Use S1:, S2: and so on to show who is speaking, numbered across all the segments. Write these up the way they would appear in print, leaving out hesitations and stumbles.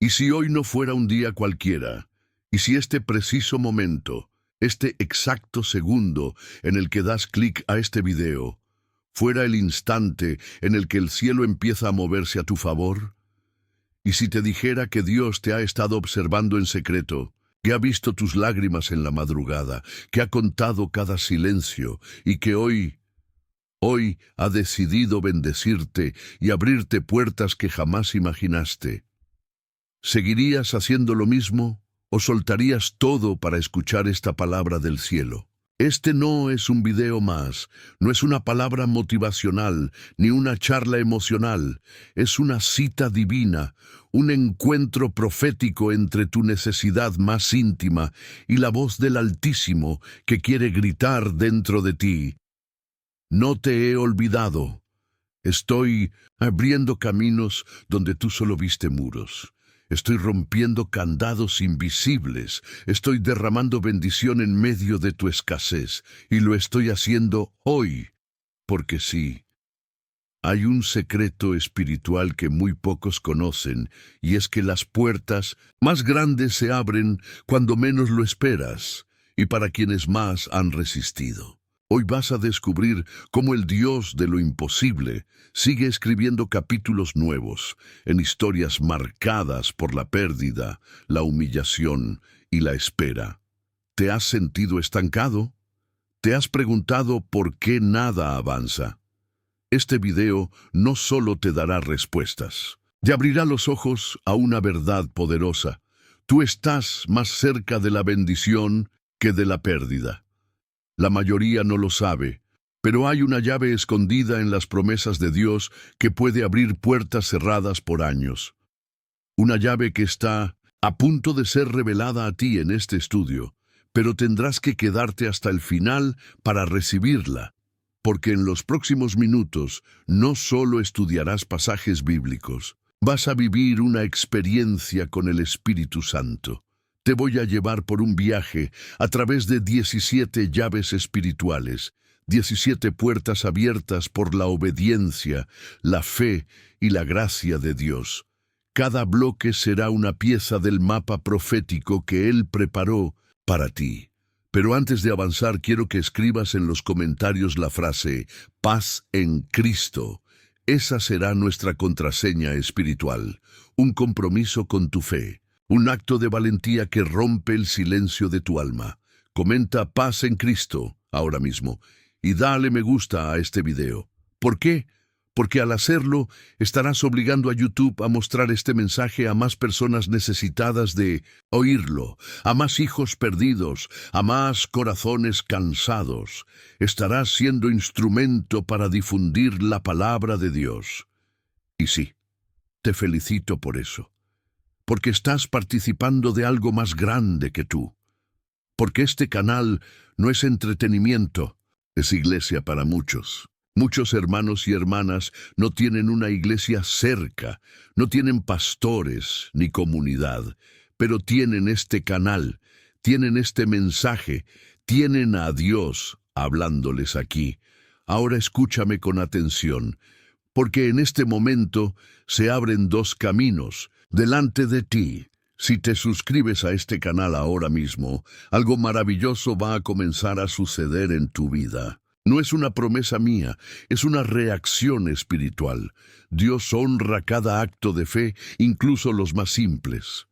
S1: ¿Y si hoy no fuera un día cualquiera? ¿Y si este preciso momento, este exacto segundo en el que das clic a este video, fuera el instante en el que el cielo empieza a moverse a tu favor? ¿Y si te dijera que Dios te ha estado observando en secreto, que ha visto tus lágrimas en la madrugada, que ha contado cada silencio y que hoy ha decidido bendecirte y abrirte puertas que jamás imaginaste? ¿Seguirías haciendo lo mismo o soltarías todo para escuchar esta palabra del cielo? Este no es un video más, no es una palabra motivacional, ni una charla emocional. Es una cita divina, un encuentro profético entre tu necesidad más íntima y la voz del Altísimo que quiere gritar dentro de ti: no te he olvidado. Estoy abriendo caminos donde tú solo viste muros. Estoy rompiendo candados invisibles. Estoy derramando bendición en medio de tu escasez. Y lo estoy haciendo hoy. Porque sí, hay un secreto espiritual que muy pocos conocen, y es que las puertas más grandes se abren cuando menos lo esperas, y para quienes más han resistido. Hoy vas a descubrir cómo el Dios de lo imposible sigue escribiendo capítulos nuevos en historias marcadas por la pérdida, la humillación y la espera. ¿Te has sentido estancado? ¿Te has preguntado por qué nada avanza? Este video no solo te dará respuestas, te abrirá los ojos a una verdad poderosa. Tú estás más cerca de la bendición que de la pérdida. La mayoría no lo sabe, pero hay una llave escondida en las promesas de Dios que puede abrir puertas cerradas por años. Una llave que está a punto de ser revelada a ti en este estudio, pero tendrás que quedarte hasta el final para recibirla, porque en los próximos minutos no solo estudiarás pasajes bíblicos, vas a vivir una experiencia con el Espíritu Santo. Te voy a llevar por un viaje a través de 17 llaves espirituales, 17 puertas abiertas por la obediencia, la fe y la gracia de Dios. Cada bloque será una pieza del mapa profético que Él preparó para ti. Pero antes de avanzar, quiero que escribas en los comentarios la frase «Paz en Cristo». Esa será nuestra contraseña espiritual, un compromiso con tu fe. Un acto de valentía que rompe el silencio de tu alma. Comenta «Paz en Cristo» ahora mismo y dale me gusta a este video. ¿Por qué? Porque al hacerlo estarás obligando a YouTube a mostrar este mensaje a más personas necesitadas de oírlo, a más hijos perdidos, a más corazones cansados. Estarás siendo instrumento para difundir la palabra de Dios. Y sí, te felicito por eso. Porque estás participando de algo más grande que tú. Porque este canal no es entretenimiento, es iglesia para muchos. Muchos hermanos y hermanas no tienen una iglesia cerca, no tienen pastores ni comunidad, pero tienen este canal, tienen este mensaje, tienen a Dios hablándoles aquí. Ahora escúchame con atención, porque en este momento se abren dos caminos delante de ti. Si te suscribes a este canal ahora mismo, algo maravilloso va a comenzar a suceder en tu vida. No es una promesa mía, es una reacción espiritual. Dios honra cada acto de fe, incluso los más simples.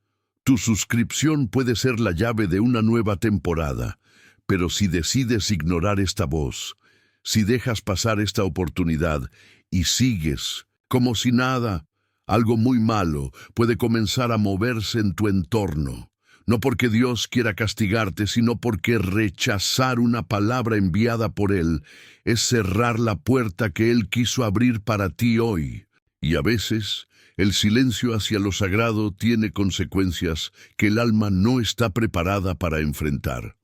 S1: Tu suscripción puede ser la llave de una nueva temporada, pero si decides ignorar esta voz, si dejas pasar esta oportunidad y sigues como si nada, algo muy malo puede comenzar a moverse en tu entorno. No porque Dios quiera castigarte, sino porque rechazar una palabra enviada por Él es cerrar la puerta que Él quiso abrir para ti hoy. Y a veces, el silencio hacia lo sagrado tiene consecuencias que el alma no está preparada para enfrentar.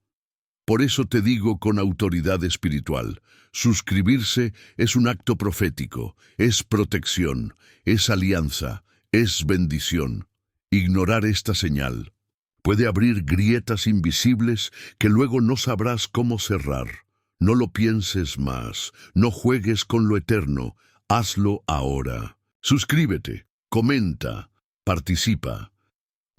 S1: Por eso te digo con autoridad espiritual, suscribirse es un acto profético, es protección, es alianza, es bendición. Ignorar esta señal puede abrir grietas invisibles que luego no sabrás cómo cerrar. No lo pienses más, no juegues con lo eterno, hazlo ahora. Suscríbete, comenta, participa.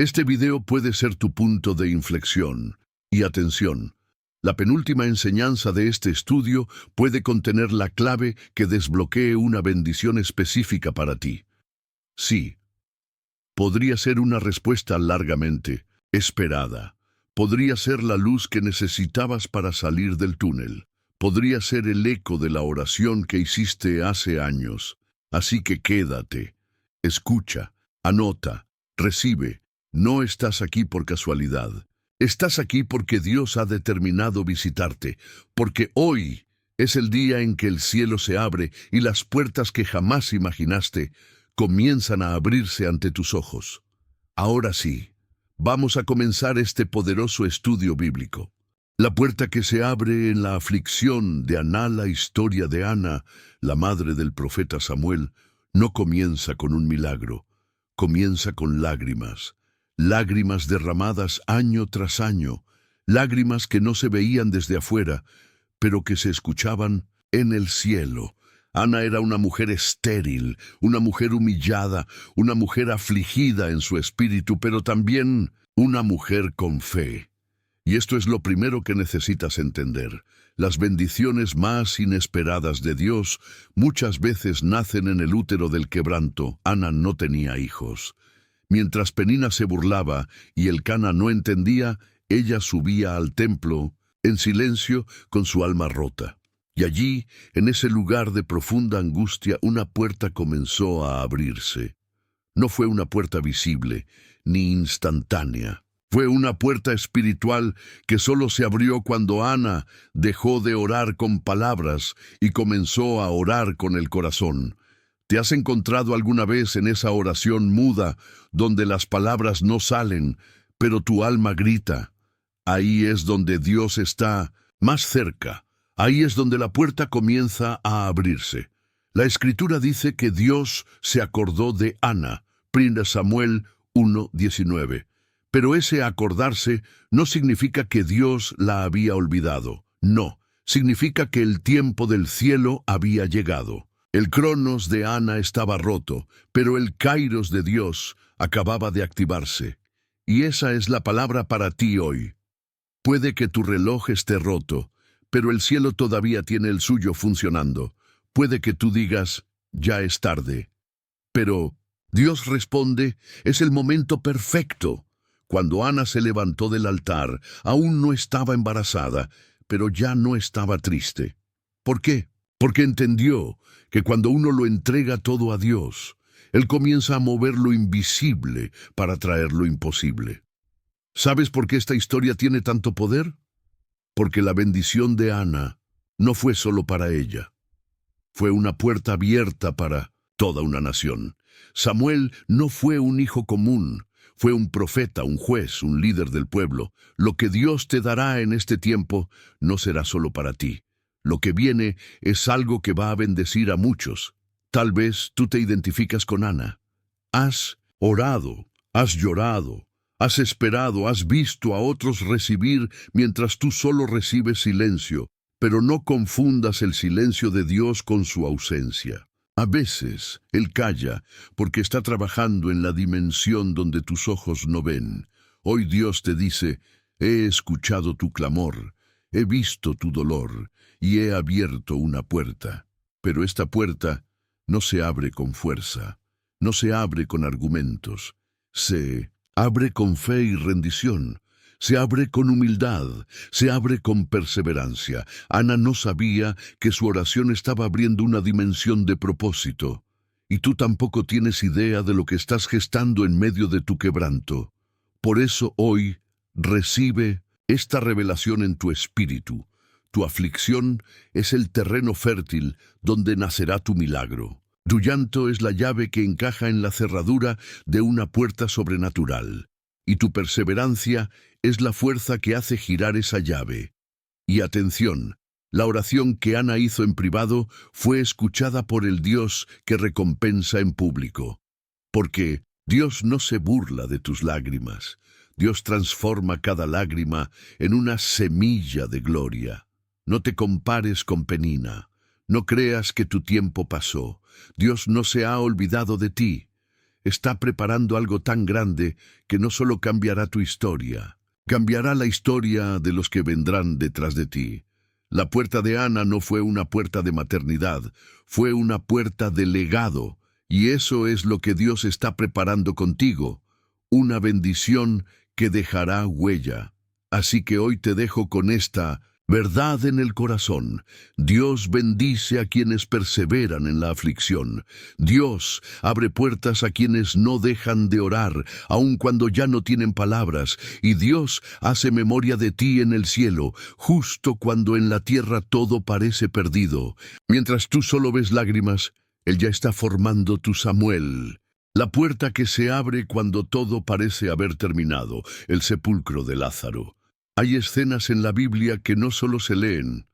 S1: Este video puede ser tu punto de inflexión. Y atención, la penúltima enseñanza de este estudio puede contener la clave que desbloquee una bendición específica para ti. Sí, podría ser una respuesta largamente esperada. Podría ser la luz que necesitabas para salir del túnel. Podría ser el eco de la oración que hiciste hace años. Así que quédate, escucha, anota, recibe. No estás aquí por casualidad. Estás aquí porque Dios ha determinado visitarte, porque hoy es el día en que el cielo se abre y las puertas que jamás imaginaste comienzan a abrirse ante tus ojos. Ahora sí, vamos a comenzar este poderoso estudio bíblico. La puerta que se abre en la aflicción de Aná, la historia de Ana, la madre del profeta Samuel, no comienza con un milagro, comienza con lágrimas. Lágrimas derramadas año tras año, lágrimas que no se veían desde afuera, pero que se escuchaban en el cielo. Ana era una mujer estéril, una mujer humillada, una mujer afligida en su espíritu, pero también una mujer con fe. Y esto es lo primero que necesitas entender. Las bendiciones más inesperadas de Dios muchas veces nacen en el útero del quebranto. Ana no tenía hijos. Mientras Penina se burlaba y Elcana no entendía, ella subía al templo en silencio con su alma rota. Y allí, en ese lugar de profunda angustia, una puerta comenzó a abrirse. No fue una puerta visible, ni instantánea. Fue una puerta espiritual que solo se abrió cuando Ana dejó de orar con palabras y comenzó a orar con el corazón. ¿Te has encontrado alguna vez en esa oración muda donde las palabras no salen, pero tu alma grita? Ahí es donde Dios está más cerca. Ahí es donde la puerta comienza a abrirse. La Escritura dice que Dios se acordó de Ana, 1 Samuel 1:19. Pero ese acordarse no significa que Dios la había olvidado. No, significa que el tiempo del cielo había llegado. El cronos de Ana estaba roto, pero el kairos de Dios acababa de activarse. Y esa es la palabra para ti hoy. Puede que tu reloj esté roto, pero el cielo todavía tiene el suyo funcionando. Puede que tú digas, ya es tarde. Pero Dios responde, es el momento perfecto. Cuando Ana se levantó del altar, aún no estaba embarazada, pero ya no estaba triste. ¿Por qué? Porque entendió que cuando uno lo entrega todo a Dios, Él comienza a mover lo invisible para traer lo imposible. ¿Sabes por qué esta historia tiene tanto poder? Porque la bendición de Ana no fue solo para ella. Fue una puerta abierta para toda una nación. Samuel no fue un hijo común, fue un profeta, un juez, un líder del pueblo. Lo que Dios te dará en este tiempo no será solo para ti. Lo que viene es algo que va a bendecir a muchos. Tal vez tú te identificas con Ana. Has orado, has llorado, has esperado, has visto a otros recibir mientras tú solo recibes silencio, pero no confundas el silencio de Dios con su ausencia. A veces Él calla porque está trabajando en la dimensión donde tus ojos no ven. Hoy Dios te dice, he escuchado tu clamor, he visto tu dolor y he abierto una puerta. Pero esta puerta no se abre con fuerza, no se abre con argumentos, se abre con fe y rendición, se abre con humildad, se abre con perseverancia. Ana no sabía que su oración estaba abriendo una dimensión de propósito, y tú tampoco tienes idea de lo que estás gestando en medio de tu quebranto. Por eso hoy recibe esta revelación en tu espíritu. Tu aflicción es el terreno fértil donde nacerá tu milagro. Tu llanto es la llave que encaja en la cerradura de una puerta sobrenatural. Y tu perseverancia es la fuerza que hace girar esa llave. Y atención, la oración que Ana hizo en privado fue escuchada por el Dios que recompensa en público. Porque Dios no se burla de tus lágrimas. Dios transforma cada lágrima en una semilla de gloria. No te compares con Penina. No creas que tu tiempo pasó. Dios no se ha olvidado de ti. está preparando algo tan grande que no solo cambiará tu historia, cambiará la historia de los que vendrán detrás de ti. La puerta de Ana no fue una puerta de maternidad, fue una puerta de legado, y eso es lo que Dios está preparando contigo, una bendición que dejará huella. Así que hoy te dejo con esta verdad en el corazón. Dios bendice a quienes perseveran en la aflicción. Dios abre puertas a quienes no dejan de orar, aun cuando ya no tienen palabras. Y Dios hace memoria de ti en el cielo, justo cuando en la tierra todo parece perdido. Mientras tú solo ves lágrimas, Él ya está formando tu Samuel. La puerta que se abre cuando todo parece haber terminado, el sepulcro de Lázaro. Hay escenas en la Biblia que no solo se leen,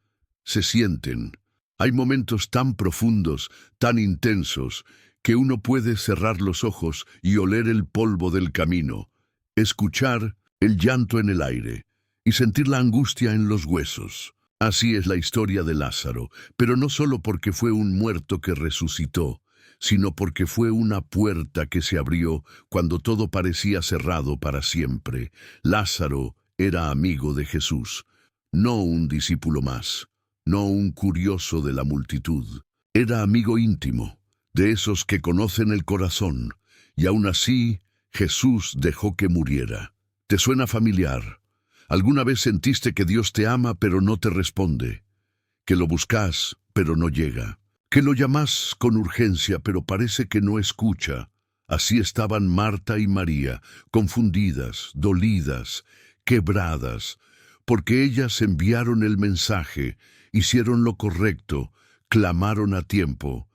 S1: se sienten. Hay momentos tan profundos, tan intensos, que uno puede cerrar los ojos y oler el polvo del camino, escuchar el llanto en el aire y sentir la angustia en los huesos. Así es la historia de Lázaro, pero no solo porque fue un muerto que resucitó, sino porque fue una puerta que se abrió cuando todo parecía cerrado para siempre. Lázaro era amigo de Jesús, no un discípulo más, no un curioso de la multitud. Era amigo íntimo, de esos que conocen el corazón, y aún así Jesús dejó que muriera. ¿Te suena familiar? ¿Alguna vez sentiste que Dios te ama pero no te responde? ¿Que lo buscas pero no llega? ¿Que lo llamas con urgencia pero parece que no escucha? Así estaban Marta y María, confundidas, dolidas, quebradas, porque ellas enviaron el mensaje, hicieron lo correcto, clamaron a tiempo,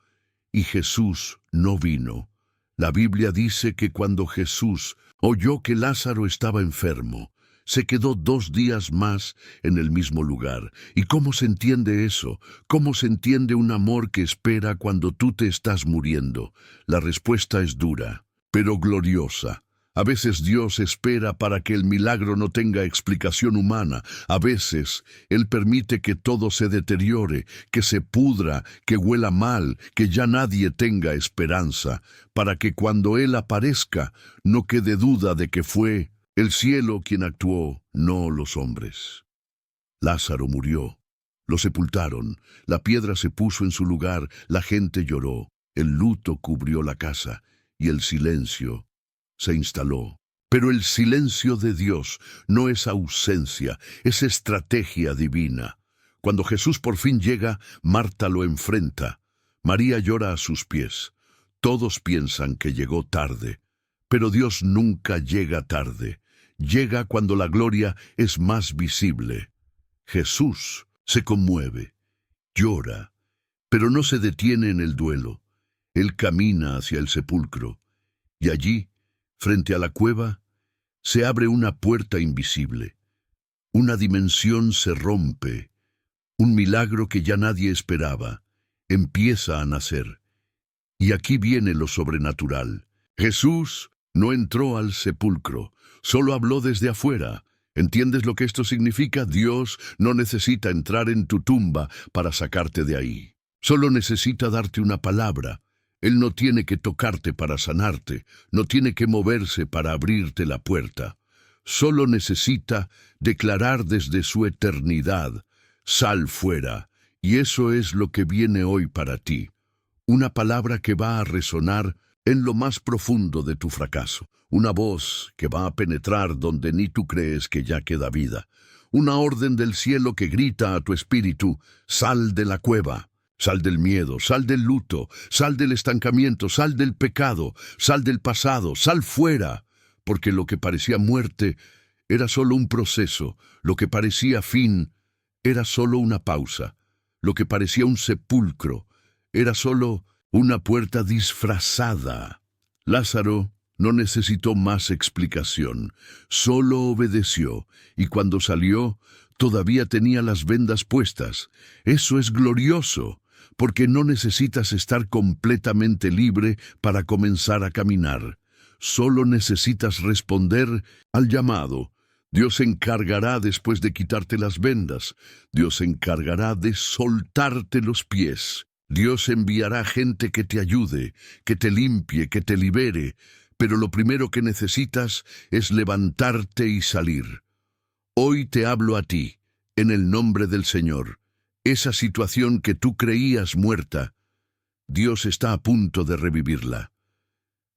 S1: y Jesús no vino. La Biblia dice que cuando Jesús oyó que Lázaro estaba enfermo, se quedó 2 días más en el mismo lugar. ¿Y cómo se entiende eso? ¿Cómo se entiende un amor que espera cuando tú te estás muriendo? La respuesta es dura, pero gloriosa. A veces Dios espera para que el milagro no tenga explicación humana. A veces Él permite que todo se deteriore, que se pudra, que huela mal, que ya nadie tenga esperanza, para que cuando Él aparezca no quede duda de que fue el cielo quien actuó, no los hombres. Lázaro murió. Lo sepultaron. La piedra se puso en su lugar. La gente lloró. El luto cubrió la casa y el silencio se instaló. Pero el silencio de Dios no es ausencia, es estrategia divina. Cuando Jesús por fin llega, Marta lo enfrenta. María llora a sus pies. Todos piensan que llegó tarde, pero Dios nunca llega tarde. Llega cuando la gloria es más visible. Jesús se conmueve, llora, pero no se detiene en el duelo. Él camina hacia el sepulcro, y allí, frente a la cueva, se abre una puerta invisible. Una dimensión se rompe. Un milagro que ya nadie esperaba empieza a nacer. Y aquí viene lo sobrenatural. Jesús no entró al sepulcro, solo habló desde afuera. ¿Entiendes lo que esto significa? Dios no necesita entrar en tu tumba para sacarte de ahí. Solo necesita darte una palabra. Él no tiene que tocarte para sanarte, no tiene que moverse para abrirte la puerta. Solo necesita declarar desde su eternidad: sal fuera. Y eso es lo que viene hoy para ti. Una palabra que va a resonar en lo más profundo de tu fracaso. Una voz que va a penetrar donde ni tú crees que ya queda vida. Una orden del cielo que grita a tu espíritu: sal de la cueva. Sal del miedo, sal del luto, sal del estancamiento, sal del pecado, sal del pasado, sal fuera, porque lo que parecía muerte era solo un proceso, lo que parecía fin era solo una pausa, lo que parecía un sepulcro era solo una puerta disfrazada. Lázaro no necesitó más explicación, solo obedeció, y cuando salió todavía tenía las vendas puestas. Eso es glorioso, porque no necesitas estar completamente libre para comenzar a caminar. Solo necesitas responder al llamado. Dios se encargará después de quitarte las vendas. Dios se encargará de soltarte los pies. Dios enviará gente que te ayude, que te limpie, que te libere, pero lo primero que necesitas es levantarte y salir. Hoy te hablo a ti, en el nombre del Señor. Esa situación que tú creías muerta, Dios está a punto de revivirla.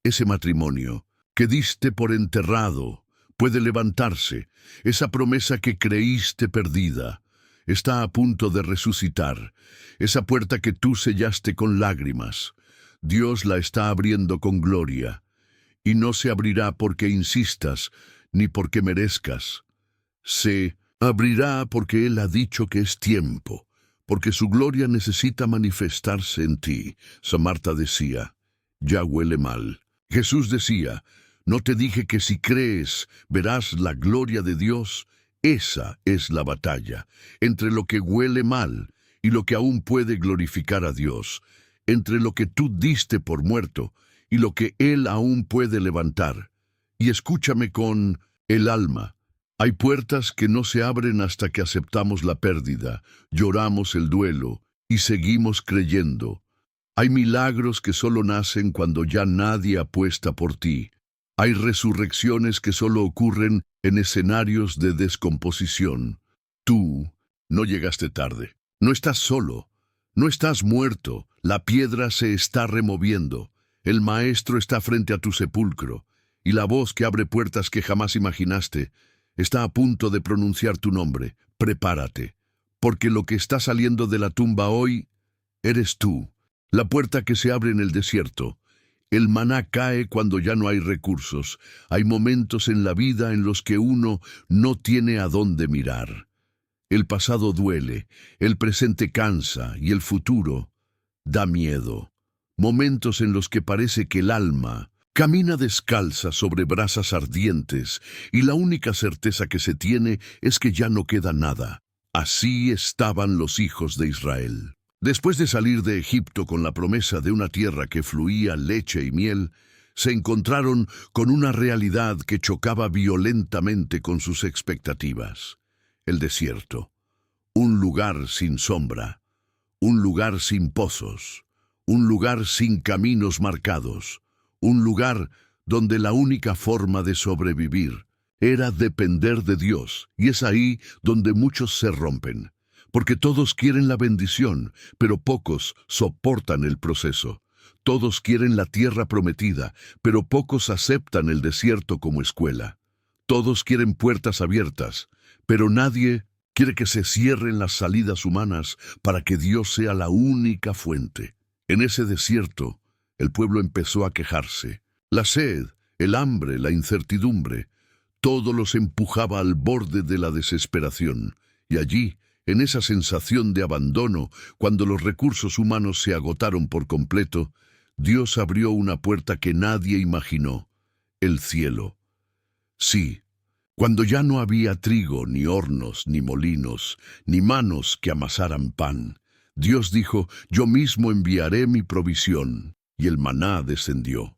S1: Ese matrimonio que diste por enterrado puede levantarse. Esa promesa que creíste perdida está a punto de resucitar. Esa puerta que tú sellaste con lágrimas, Dios la está abriendo con gloria. Y no se abrirá porque insistas, ni porque merezcas. Se abrirá porque Él ha dicho que es tiempo, porque su gloria necesita manifestarse en ti. San Marta decía, ya huele mal. Jesús decía, ¿no te dije que si crees verás la gloria de Dios? Esa es la batalla, entre lo que huele mal y lo que aún puede glorificar a Dios, entre lo que tú diste por muerto y lo que Él aún puede levantar. Y escúchame con el alma. Hay puertas que no se abren hasta que aceptamos la pérdida, lloramos el duelo y seguimos creyendo. Hay milagros que solo nacen cuando ya nadie apuesta por ti. Hay resurrecciones que solo ocurren en escenarios de descomposición. Tú no llegaste tarde. No estás solo. No estás muerto. La piedra se está removiendo. El Maestro está frente a tu sepulcro. Y la voz que abre puertas que jamás imaginaste está a punto de pronunciar tu nombre. Prepárate. Porque lo que está saliendo de la tumba hoy eres tú. La puerta que se abre en el desierto. El maná cae cuando ya no hay recursos. Hay momentos en la vida en los que uno no tiene a dónde mirar. El pasado duele, el presente cansa y el futuro da miedo. Momentos en los que parece que el alma camina descalza sobre brasas ardientes y la única certeza que se tiene es que ya no queda nada. Así estaban los hijos de Israel. Después de salir de Egipto con la promesa de una tierra que fluía leche y miel, se encontraron con una realidad que chocaba violentamente con sus expectativas. El desierto, un lugar sin sombra, un lugar sin pozos, un lugar sin caminos marcados, un lugar donde la única forma de sobrevivir era depender de Dios, y es ahí donde muchos se rompen. Porque todos quieren la bendición, pero pocos soportan el proceso. Todos quieren la tierra prometida, pero pocos aceptan el desierto como escuela. Todos quieren puertas abiertas, pero nadie quiere que se cierren las salidas humanas para que Dios sea la única fuente. En ese desierto, el pueblo empezó a quejarse. La sed, el hambre, la incertidumbre, todo los empujaba al borde de la desesperación. Y allí, en esa sensación de abandono, cuando los recursos humanos se agotaron por completo, Dios abrió una puerta que nadie imaginó, el cielo. Sí, cuando ya no había trigo, ni hornos, ni molinos, ni manos que amasaran pan, Dios dijo, yo mismo enviaré mi provisión, y el maná descendió.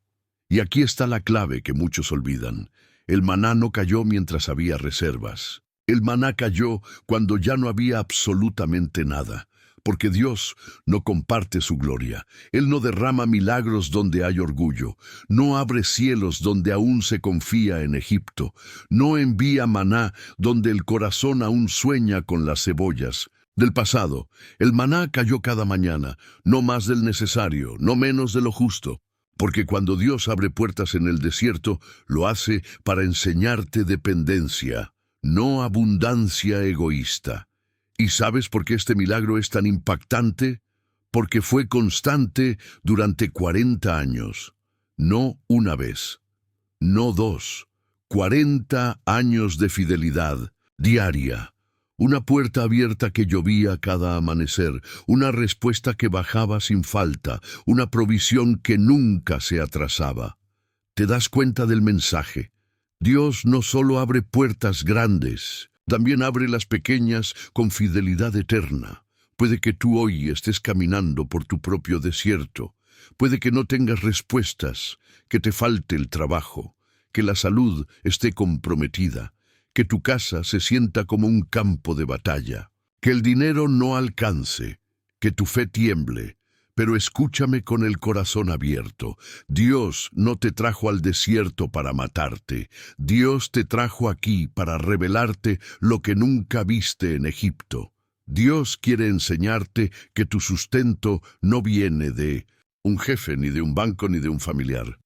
S1: Y aquí está la clave que muchos olvidan. El maná no cayó mientras había reservas. El maná cayó cuando ya no había absolutamente nada, porque Dios no comparte su gloria. Él no derrama milagros donde hay orgullo, no abre cielos donde aún se confía en Egipto, no envía maná donde el corazón aún sueña con las cebollas. Del pasado, el maná cayó cada mañana, no más del necesario, no menos de lo justo. Porque cuando Dios abre puertas en el desierto, lo hace para enseñarte dependencia, no abundancia egoísta. ¿Y sabes por qué este milagro es tan impactante? Porque fue constante durante 40 años. No una vez, no dos, 40 años de fidelidad diaria. Una puerta abierta que llovía cada amanecer, una respuesta que bajaba sin falta, una provisión que nunca se atrasaba. ¿Te das cuenta del mensaje? Dios no solo abre puertas grandes, también abre las pequeñas con fidelidad eterna. Puede que tú hoy estés caminando por tu propio desierto. Puede que no tengas respuestas, que te falte el trabajo, que la salud esté comprometida, que tu casa se sienta como un campo de batalla, que el dinero no alcance, que tu fe tiemble. Pero escúchame con el corazón abierto. Dios no te trajo al desierto para matarte. Dios te trajo aquí para revelarte lo que nunca viste en Egipto. Dios quiere enseñarte que tu sustento no viene de un jefe, ni de un banco, ni de un familiar.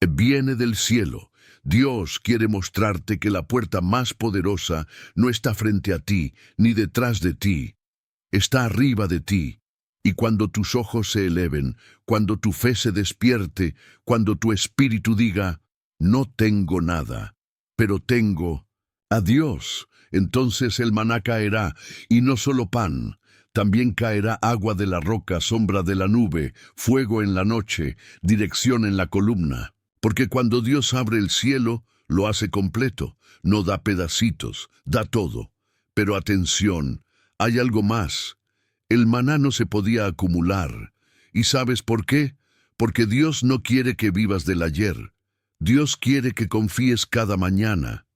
S1: Viene del cielo. Dios quiere mostrarte que la puerta más poderosa no está frente a ti, ni detrás de ti. Está arriba de ti. Y cuando tus ojos se eleven, cuando tu fe se despierte, cuando tu espíritu diga, no tengo nada, pero tengo a Dios, entonces el maná caerá, y no solo pan, también caerá agua de la roca, sombra de la nube, fuego en la noche, dirección en la columna. Porque cuando Dios abre el cielo, lo hace completo, no da pedacitos, da todo. Pero atención, hay algo más. El maná no se podía acumular. ¿Y sabes por qué? Porque Dios no quiere que vivas del ayer. Dios quiere que confíes cada mañana.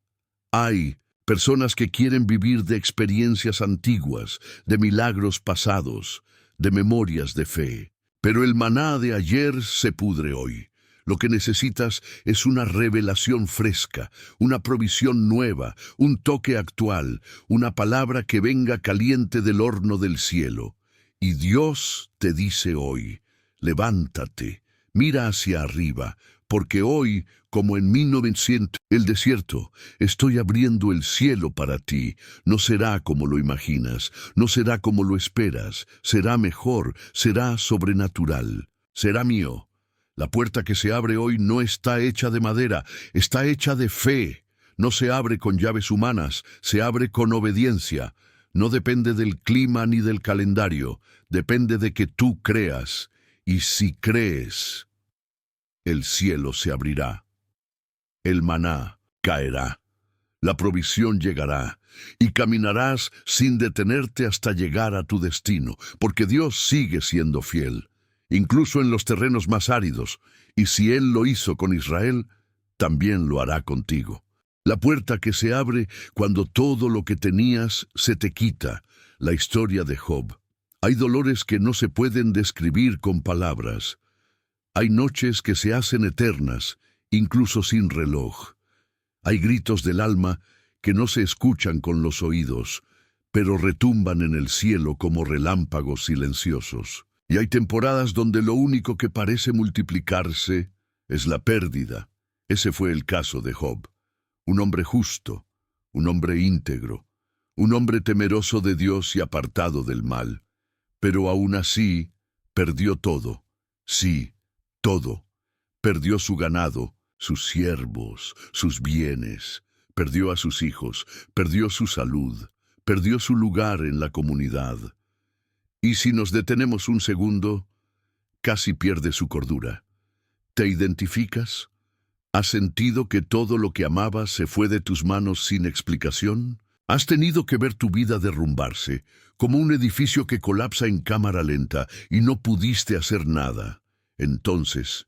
S1: Hay personas que quieren vivir de experiencias antiguas, de milagros pasados, de memorias de fe. Pero el maná de ayer se pudre hoy. Lo que necesitas es una revelación fresca, una provisión nueva, un toque actual, una palabra que venga caliente del horno del cielo. Y Dios te dice hoy, levántate, mira hacia arriba, porque hoy, como en 1900, el desierto, estoy abriendo el cielo para ti. No será como lo imaginas, no será como lo esperas, será mejor, será sobrenatural, será mío. La puerta que se abre hoy no está hecha de madera, está hecha de fe. No se abre con llaves humanas, se abre con obediencia. No depende del clima ni del calendario, depende de que tú creas. Y si crees, el cielo se abrirá. El maná caerá. La provisión llegará. Y caminarás sin detenerte hasta llegar a tu destino, porque Dios sigue siendo fiel. Incluso en los terrenos más áridos, y si Él lo hizo con Israel, también lo hará contigo. La puerta que se abre cuando todo lo que tenías se te quita, la historia de Job. Hay dolores que no se pueden describir con palabras. Hay noches que se hacen eternas, incluso sin reloj. Hay gritos del alma que no se escuchan con los oídos, pero retumban en el cielo como relámpagos silenciosos. Y hay temporadas donde lo único que parece multiplicarse es la pérdida. Ese fue el caso de Job. Un hombre justo, un hombre íntegro, un hombre temeroso de Dios y apartado del mal. Pero aún así, perdió todo. Sí, todo. Perdió su ganado, sus siervos, sus bienes. Perdió a sus hijos, perdió su salud, perdió su lugar en la comunidad. Y si nos detenemos un segundo, casi pierde su cordura. ¿Te identificas? ¿Has sentido que todo lo que amabas se fue de tus manos sin explicación? ¿Has tenido que ver tu vida derrumbarse, como un edificio que colapsa en cámara lenta y no pudiste hacer nada? Entonces,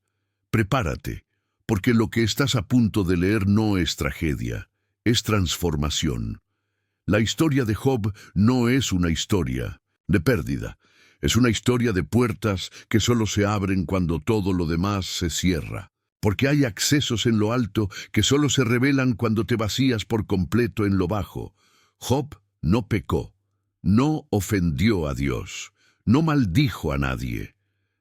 S1: prepárate, porque lo que estás a punto de leer no es tragedia, es transformación. La historia de Job no es una historia de pérdida. Es una historia de puertas que solo se abren cuando todo lo demás se cierra. Porque hay accesos en lo alto que solo se revelan cuando te vacías por completo en lo bajo. Job no pecó, no ofendió a Dios, no maldijo a nadie,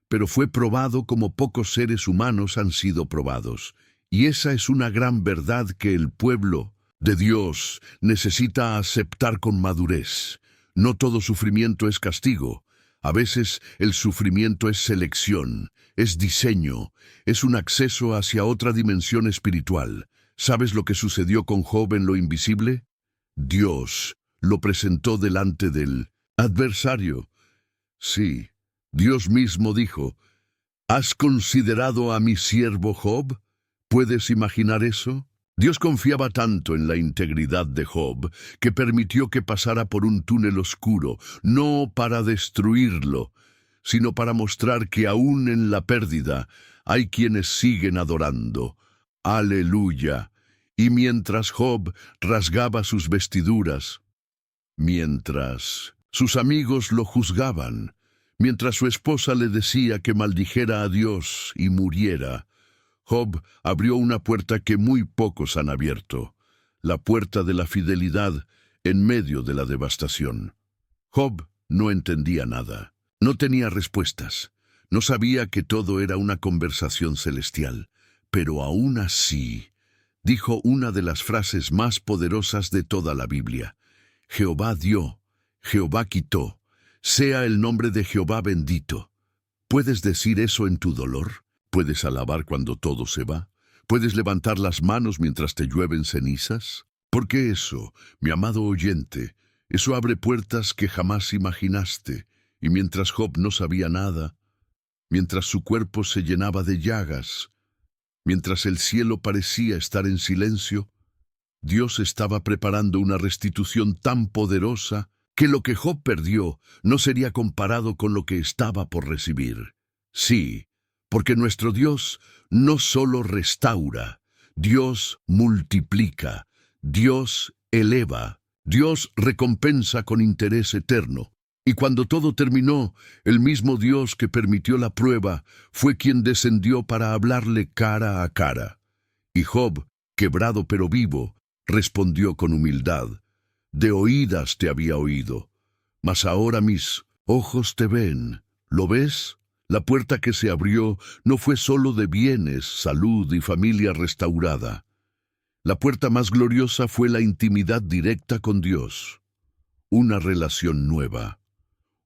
S1: pero fue probado como pocos seres humanos han sido probados. Y esa es una gran verdad que el pueblo de Dios necesita aceptar con madurez. No todo sufrimiento es castigo. A veces el sufrimiento es selección, es diseño, es un acceso hacia otra dimensión espiritual. ¿Sabes lo que sucedió con Job en lo invisible? Dios lo presentó delante del adversario. Sí, Dios mismo dijo, ¿has considerado a mi siervo Job? ¿Puedes imaginar eso? Dios confiaba tanto en la integridad de Job que permitió que pasara por un túnel oscuro, no para destruirlo, sino para mostrar que aún en la pérdida hay quienes siguen adorando. ¡Aleluya! Y mientras Job rasgaba sus vestiduras, mientras sus amigos lo juzgaban, Mientras su esposa le decía que maldijera a Dios y muriera, Job abrió una puerta que muy pocos han abierto, la puerta de la fidelidad en medio de la devastación. Job no entendía nada, no tenía respuestas, no sabía que todo era una conversación celestial, pero aún así dijo una de las frases más poderosas de toda la Biblia: Jehová dio, Jehová quitó, sea el nombre de Jehová bendito. ¿Puedes decir eso en tu dolor? ¿Puedes alabar cuando todo se va? ¿Puedes levantar las manos mientras te llueven cenizas? Porque eso, mi amado oyente, eso abre puertas que jamás imaginaste. Y mientras Job no sabía nada, mientras su cuerpo se llenaba de llagas, mientras el cielo parecía estar en silencio, Dios estaba preparando una restitución tan poderosa que lo que Job perdió no sería comparado con lo que estaba por recibir. Sí, porque nuestro Dios no solo restaura, Dios multiplica, Dios eleva, Dios recompensa con interés eterno. Y cuando todo terminó, el mismo Dios que permitió la prueba fue quien descendió para hablarle cara a cara. Y Job, quebrado pero vivo, respondió con humildad: de oídas te había oído, mas ahora mis ojos te ven. ¿Lo ves? La puerta que se abrió no fue solo de bienes, salud y familia restaurada. La puerta más gloriosa fue la intimidad directa con Dios. Una relación nueva.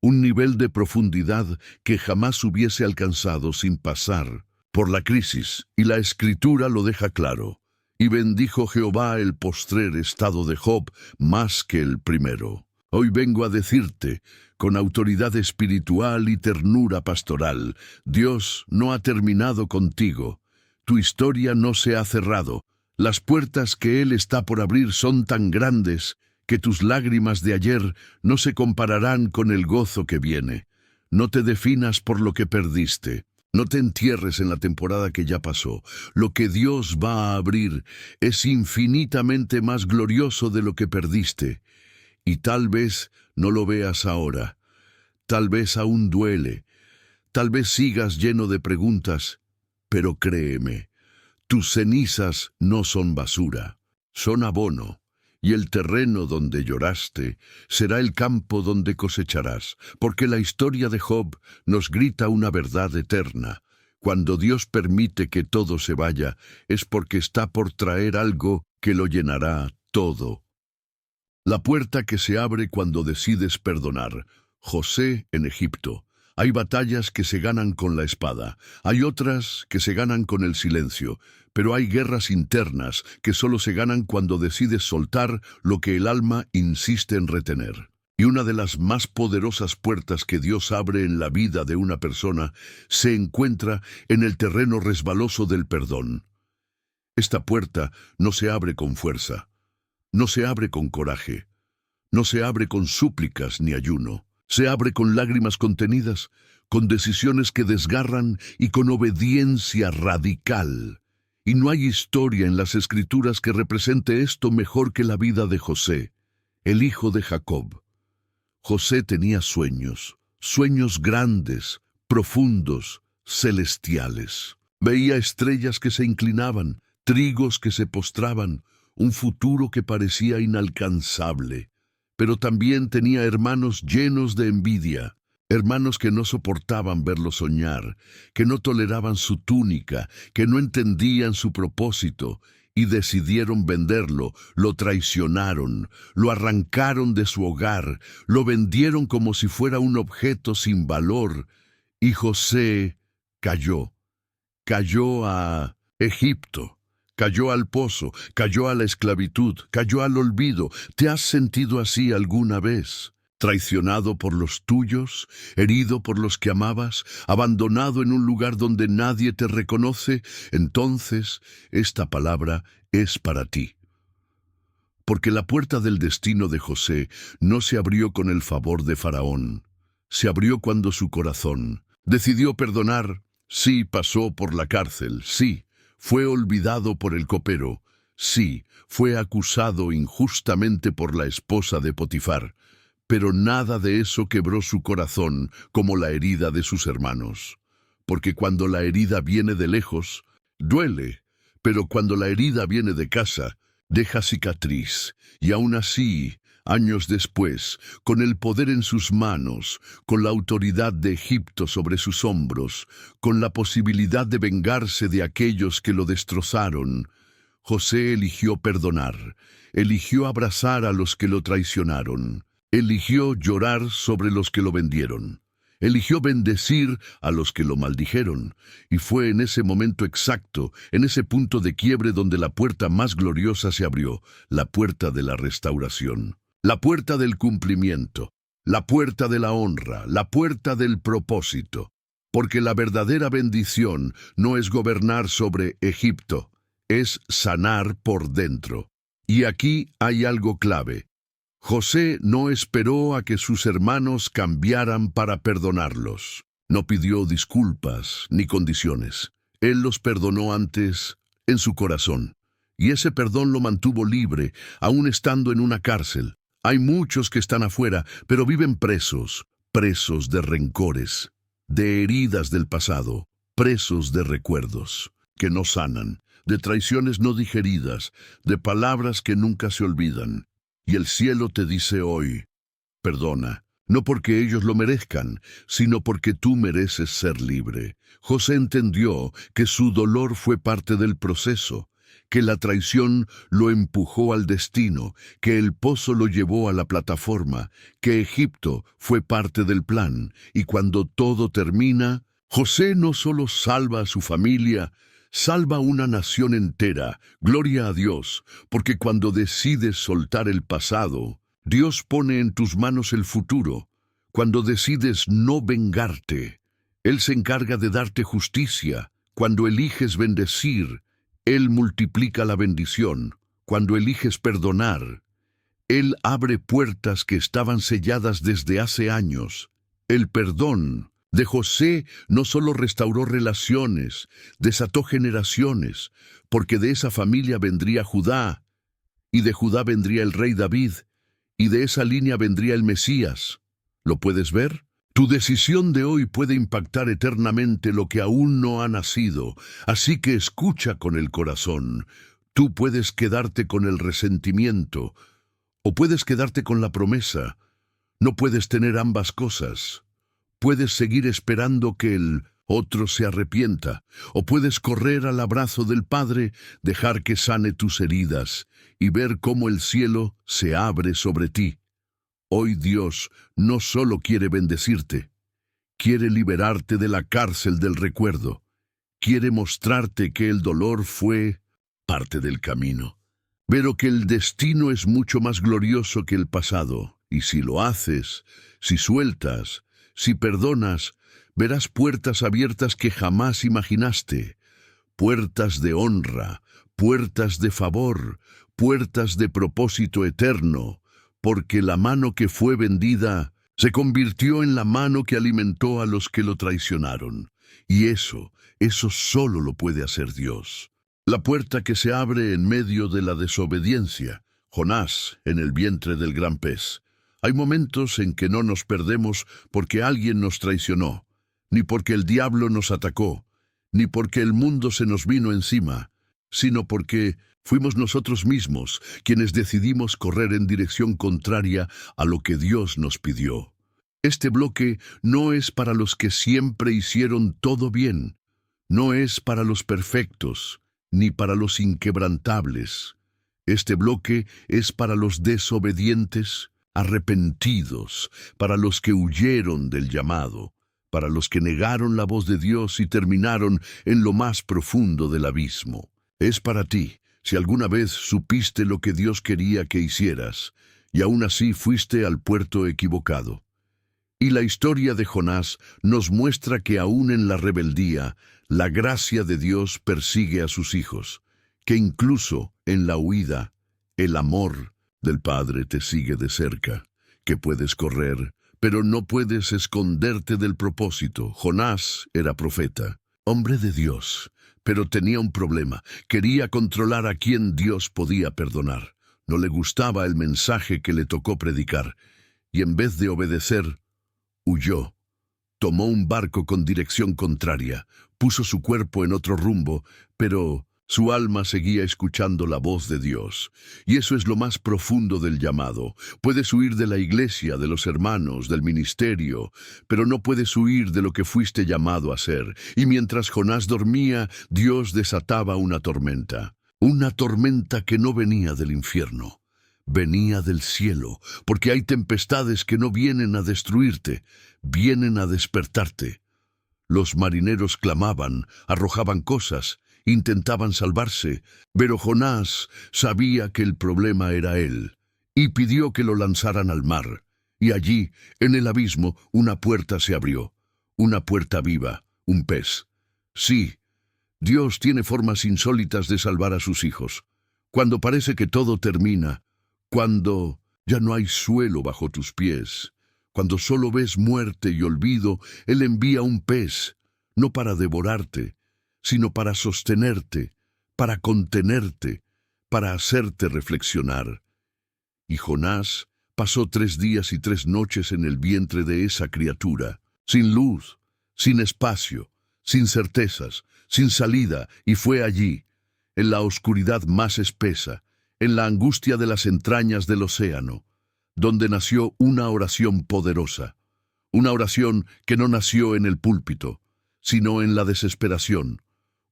S1: Un nivel de profundidad que jamás hubiese alcanzado sin pasar por la crisis, y la Escritura lo deja claro. Y bendijo Jehová el postrer estado de Job más que el primero. Hoy vengo a decirte, con autoridad espiritual y ternura pastoral, Dios no ha terminado contigo. Tu historia no se ha cerrado. Las puertas que Él está por abrir son tan grandes que tus lágrimas de ayer no se compararán con el gozo que viene. No te definas por lo que perdiste. No te entierres en la temporada que ya pasó. Lo que Dios va a abrir es infinitamente más glorioso de lo que perdiste. Y tal vez no lo veas ahora. Tal vez aún duele. Tal vez sigas lleno de preguntas. Pero créeme, tus cenizas no son basura, son abono. Y el terreno donde lloraste será el campo donde cosecharás, porque la historia de Job nos grita una verdad eterna. Cuando Dios permite que todo se vaya, es porque está por traer algo que lo llenará todo. La puerta que se abre cuando decides perdonar. José en Egipto. Hay batallas que se ganan con la espada, hay otras que se ganan con el silencio, pero hay guerras internas que solo se ganan cuando decides soltar lo que el alma insiste en retener. Y una de las más poderosas puertas que Dios abre en la vida de una persona se encuentra en el terreno resbaloso del perdón. Esta puerta no se abre con fuerza, no se abre con coraje, no se abre con súplicas ni ayuno. Se abre con lágrimas contenidas, con decisiones que desgarran y con obediencia radical. Y no hay historia en las Escrituras que represente esto mejor que la vida de José, el hijo de Jacob. José tenía sueños, sueños grandes, profundos, celestiales. Veía estrellas que se inclinaban, trigos que se postraban, un futuro que parecía inalcanzable. Pero también tenía hermanos llenos de envidia, hermanos que no soportaban verlo soñar, que no toleraban su túnica, que no entendían su propósito, y decidieron venderlo, lo traicionaron, lo arrancaron de su hogar, lo vendieron como si fuera un objeto sin valor, y José cayó a Egipto. Cayó al pozo, cayó a la esclavitud, cayó al olvido. ¿Te has sentido así alguna vez? ¿Traicionado por los tuyos? ¿Herido por los que amabas? ¿Abandonado en un lugar donde nadie te reconoce? Entonces, esta palabra es para ti. Porque la puerta del destino de José no se abrió con el favor de Faraón. Se abrió cuando su corazón decidió perdonar. Sí, pasó por la cárcel, sí. Fue olvidado por el copero, sí, fue acusado injustamente por la esposa de Potifar, Pero nada de eso quebró su corazón como la herida de sus hermanos. Porque cuando la herida viene de lejos, duele, pero cuando la herida viene de casa, deja cicatriz. Y aún así, años después, con el poder en sus manos, con la autoridad de Egipto sobre sus hombros, con la posibilidad de vengarse de aquellos que lo destrozaron, José eligió perdonar, eligió abrazar a los que lo traicionaron, eligió llorar sobre los que lo vendieron, eligió bendecir a los que lo maldijeron, y fue en ese momento exacto, en ese punto de quiebre donde la puerta más gloriosa se abrió, la puerta de la restauración, la puerta del cumplimiento, la puerta de la honra, la puerta del propósito, porque la verdadera bendición no es gobernar sobre Egipto, es sanar por dentro. Y aquí hay algo clave. José no esperó a que sus hermanos cambiaran para perdonarlos. No pidió disculpas ni condiciones. Él los perdonó antes en su corazón. Y ese perdón lo mantuvo libre, aún estando en una cárcel. Hay muchos que están afuera, pero viven presos, presos de rencores, de heridas del pasado, presos de recuerdos que no sanan, de traiciones no digeridas, de palabras que nunca se olvidan. Y el cielo te dice hoy, perdona, no porque ellos lo merezcan, sino porque tú mereces ser libre. José entendió que su dolor fue parte del proceso, que la traición lo empujó al destino, que el pozo lo llevó a la plataforma, que Egipto fue parte del plan, y cuando todo termina, José no solo salva a su familia, salva una nación entera. Gloria a Dios, porque cuando decides soltar el pasado, Dios pone en tus manos el futuro. Cuando decides no vengarte, Él se encarga de darte justicia. Cuando eliges bendecir, Él multiplica la bendición. Cuando eliges perdonar, Él abre puertas que estaban selladas desde hace años. El perdón de José no solo restauró relaciones, desató generaciones, porque de esa familia vendría Judá, y de Judá vendría el rey David, y de esa línea vendría el Mesías. ¿Lo puedes ver? Tu decisión de hoy puede impactar eternamente lo que aún no ha nacido, así que escucha con el corazón. Tú puedes quedarte con el resentimiento, o puedes quedarte con la promesa. No puedes tener ambas cosas. Puedes seguir esperando que el otro se arrepienta, o puedes correr al abrazo del Padre, dejar que sane tus heridas y ver cómo el cielo se abre sobre ti. Hoy Dios no solo quiere bendecirte, quiere liberarte de la cárcel del recuerdo, quiere mostrarte que el dolor fue parte del camino, pero que el destino es mucho más glorioso que el pasado, y si lo haces, si sueltas, si perdonas, verás puertas abiertas que jamás imaginaste, puertas de honra, puertas de favor, puertas de propósito eterno, porque la mano que fue vendida se convirtió en la mano que alimentó a los que lo traicionaron. Y eso solo lo puede hacer Dios. La puerta que se abre en medio de la desobediencia, Jonás en el vientre del gran pez. Hay momentos en que no nos perdemos porque alguien nos traicionó, ni porque el diablo nos atacó, ni porque el mundo se nos vino encima, sino porque fuimos nosotros mismos quienes decidimos correr en dirección contraria a lo que Dios nos pidió. Este bloque no es para los que siempre hicieron todo bien, no es para los perfectos, ni para los inquebrantables. Este bloque es para los desobedientes, arrepentidos, para los que huyeron del llamado, para los que negaron la voz de Dios y terminaron en lo más profundo del abismo. Es para ti, si alguna vez supiste lo que Dios quería que hicieras, y aún así fuiste al puerto equivocado. Y la historia de Jonás nos muestra que aún en la rebeldía, la gracia de Dios persigue a sus hijos, que incluso en la huida, el amor del Padre te sigue de cerca, que puedes correr, pero no puedes esconderte del propósito. Jonás era profeta, hombre de Dios, pero tenía un problema. Quería controlar a quien Dios podía perdonar. No le gustaba el mensaje que le tocó predicar. y en vez de obedecer, huyó. Tomó un barco con dirección contraria, puso su cuerpo en otro rumbo, pero su alma seguía escuchando la voz de Dios. Y eso es lo más profundo del llamado. Puedes huir de la iglesia, de los hermanos, del ministerio, pero no puedes huir de lo que fuiste llamado a ser. Y mientras Jonás dormía, Dios desataba una tormenta que no venía del infierno. Venía del cielo, porque hay tempestades que no vienen a destruirte, vienen a despertarte. Los marineros clamaban, arrojaban cosas, intentaban salvarse, pero Jonás sabía que el problema era él, y pidió que lo lanzaran al mar. Y allí, en el abismo, una puerta se abrió, una puerta viva, un pez. Sí, Dios tiene formas insólitas de salvar a sus hijos. Cuando parece que todo termina, cuando ya no hay suelo bajo tus pies, cuando solo ves muerte y olvido, Él envía un pez, no para devorarte, sino para sostenerte, para contenerte, para hacerte reflexionar. Y Jonás pasó 3 días y 3 noches en el vientre de esa criatura, sin luz, sin espacio, sin certezas, sin salida, y fue allí, en la oscuridad más espesa, en la angustia de las entrañas del océano, donde nació una oración poderosa, una oración que no nació en el púlpito, sino en la desesperación,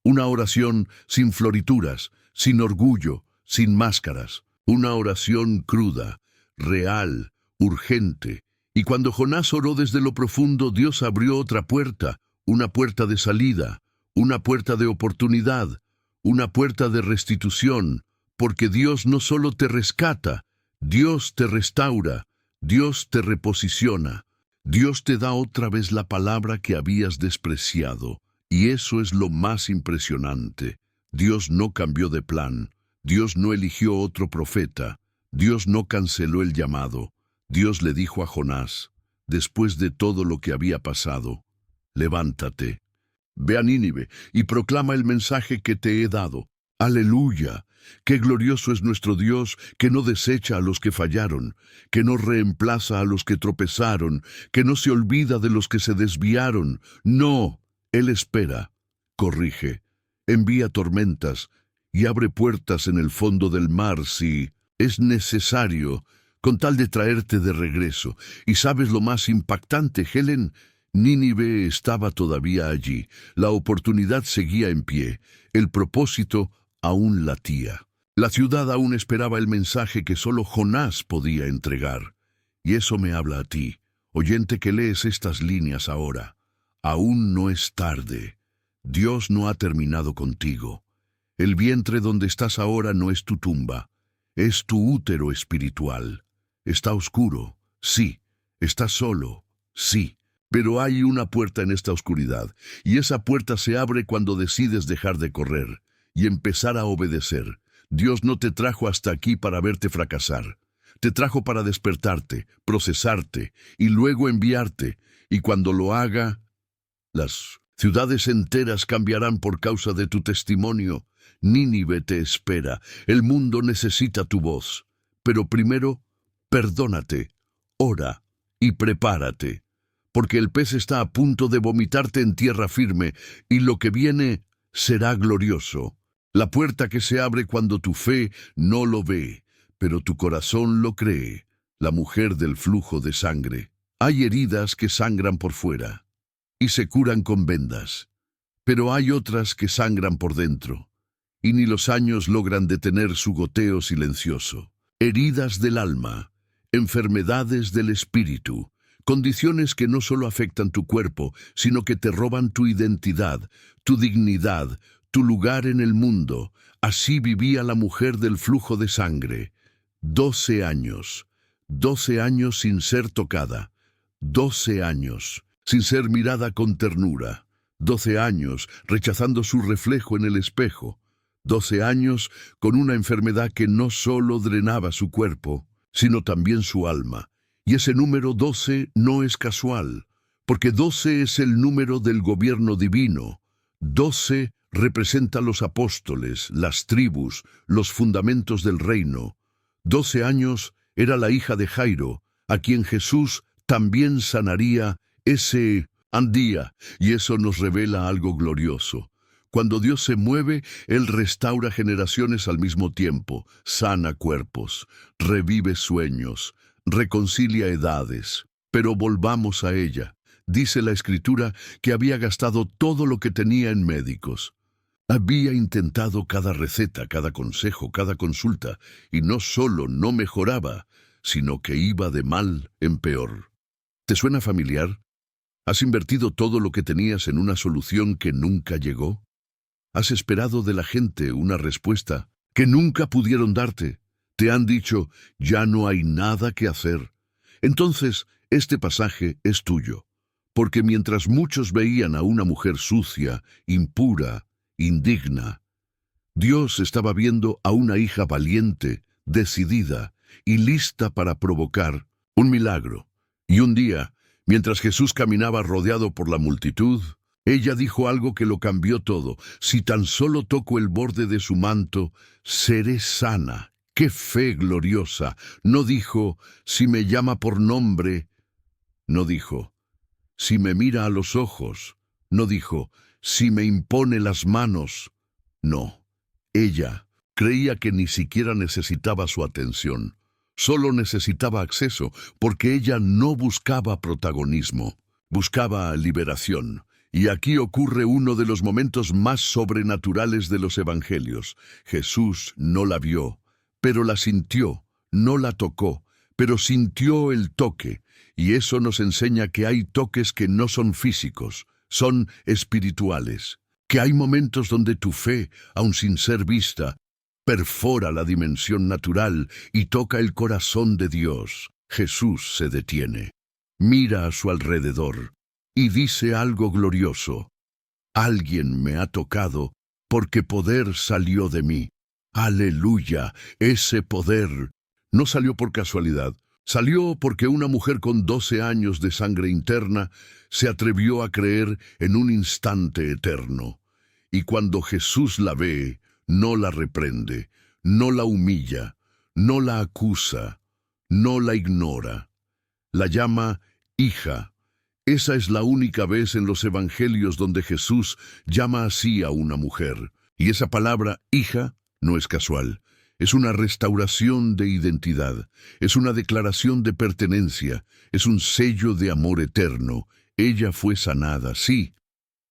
S1: una oración sin florituras, sin orgullo, sin máscaras, una oración cruda, real, urgente. Y cuando Jonás oró desde lo profundo, Dios abrió otra puerta, una puerta de salida, una puerta de oportunidad, una puerta de restitución, porque Dios no solo te rescata, Dios te restaura, Dios te reposiciona, Dios te da otra vez la palabra que habías despreciado, y eso es lo más impresionante. Dios no cambió de plan, Dios no eligió otro profeta, Dios no canceló el llamado. Dios le dijo a Jonás, después de todo lo que había pasado, levántate, ve a Nínive y proclama el mensaje que te he dado. ¡Aleluya! ¡Qué glorioso es nuestro Dios, que no desecha a los que fallaron, que no reemplaza a los que tropezaron, que no se olvida de los que se desviaron! No, Él espera, corrige, envía tormentas y abre puertas en el fondo del mar si es necesario, con tal de traerte de regreso. ¿Y sabes lo más impactante, Helen? Nínive estaba todavía allí, la oportunidad seguía en pie, el propósito aún latía. La ciudad aún esperaba el mensaje que solo Jonás podía entregar. Y eso me habla a ti, oyente que lees estas líneas ahora. Aún no es tarde. Dios no ha terminado contigo. El vientre donde estás ahora no es tu tumba, es tu útero espiritual. Está oscuro, sí. Está solo, sí. Pero hay una puerta en esta oscuridad, y esa puerta se abre cuando decides dejar de correr y empezar a obedecer. Dios no te trajo hasta aquí para verte fracasar. Te trajo para despertarte, procesarte y luego enviarte. Y cuando lo haga, las ciudades enteras cambiarán por causa de tu testimonio. Nínive te espera. El mundo necesita tu voz. Pero primero, perdónate, ora y prepárate. Porque el pez está a punto de vomitarte en tierra firme, y lo que viene será glorioso. La puerta que se abre cuando tu fe no lo ve, pero tu corazón lo cree. La mujer del flujo de sangre. Hay heridas que sangran por fuera y se curan con vendas, pero hay otras que sangran por dentro, y ni los años logran detener su goteo silencioso. Heridas del alma, enfermedades del espíritu, condiciones que no solo afectan tu cuerpo, sino que te roban tu identidad, tu dignidad, tu lugar en el mundo. Así vivía la mujer del flujo de sangre. 12 años. 12 años sin ser tocada. 12 años sin ser mirada con ternura. 12 años rechazando su reflejo en el espejo. 12 años con una enfermedad que no solo drenaba su cuerpo, sino también su alma. Y ese número 12 no es casual, porque 12 es el número del gobierno divino. 12 representa los apóstoles, las tribus, los fundamentos del reino. 12 años era la hija de Jairo, a quien Jesús también sanaría ese día. Y eso nos revela algo glorioso. Cuando Dios se mueve, Él restaura generaciones al mismo tiempo, sana cuerpos, revive sueños, reconcilia edades. Pero volvamos a ella. Dice la Escritura que había gastado todo lo que tenía en médicos. Había intentado cada receta, cada consejo, cada consulta, y no solo no mejoraba, sino que iba de mal en peor. ¿Te suena familiar? ¿Has invertido todo lo que tenías en una solución que nunca llegó? ¿Has esperado de la gente una respuesta que nunca pudieron darte? Te han dicho, ya no hay nada que hacer. Entonces, este pasaje es tuyo. Porque mientras muchos veían a una mujer sucia, impura, indigna, Dios estaba viendo a una hija valiente, decidida y lista para provocar un milagro. Y un día, mientras Jesús caminaba rodeado por la multitud, ella dijo algo que lo cambió todo. Si tan solo toco el borde de su manto, seré sana. ¡Qué fe gloriosa! No dijo, si me llama por nombre. No dijo, si me mira a los ojos. No dijo, si me impone las manos. No. Ella creía que ni siquiera necesitaba su atención. Solo necesitaba acceso, porque ella no buscaba protagonismo, buscaba liberación. Y aquí ocurre uno de los momentos más sobrenaturales de los evangelios. Jesús no la vio, pero la sintió, no la tocó, pero sintió el toque. Y eso nos enseña que hay toques que no son físicos, son espirituales. Que hay momentos donde tu fe, aun sin ser vista, perfora la dimensión natural y toca el corazón de Dios. Jesús se detiene, mira a su alrededor y dice algo glorioso. Alguien me ha tocado porque poder salió de mí. ¡Aleluya! Ese poder no salió por casualidad. Salió porque una mujer con 12 años de sangre interna se atrevió a creer en un instante eterno. Y cuando Jesús la ve, no la reprende, no la humilla, no la acusa, no la ignora. La llama hija. Esa es la única vez en los evangelios donde Jesús llama así a una mujer. Y esa palabra hija no es casual. Es una restauración de identidad, es una declaración de pertenencia, es un sello de amor eterno. Ella fue sanada, sí,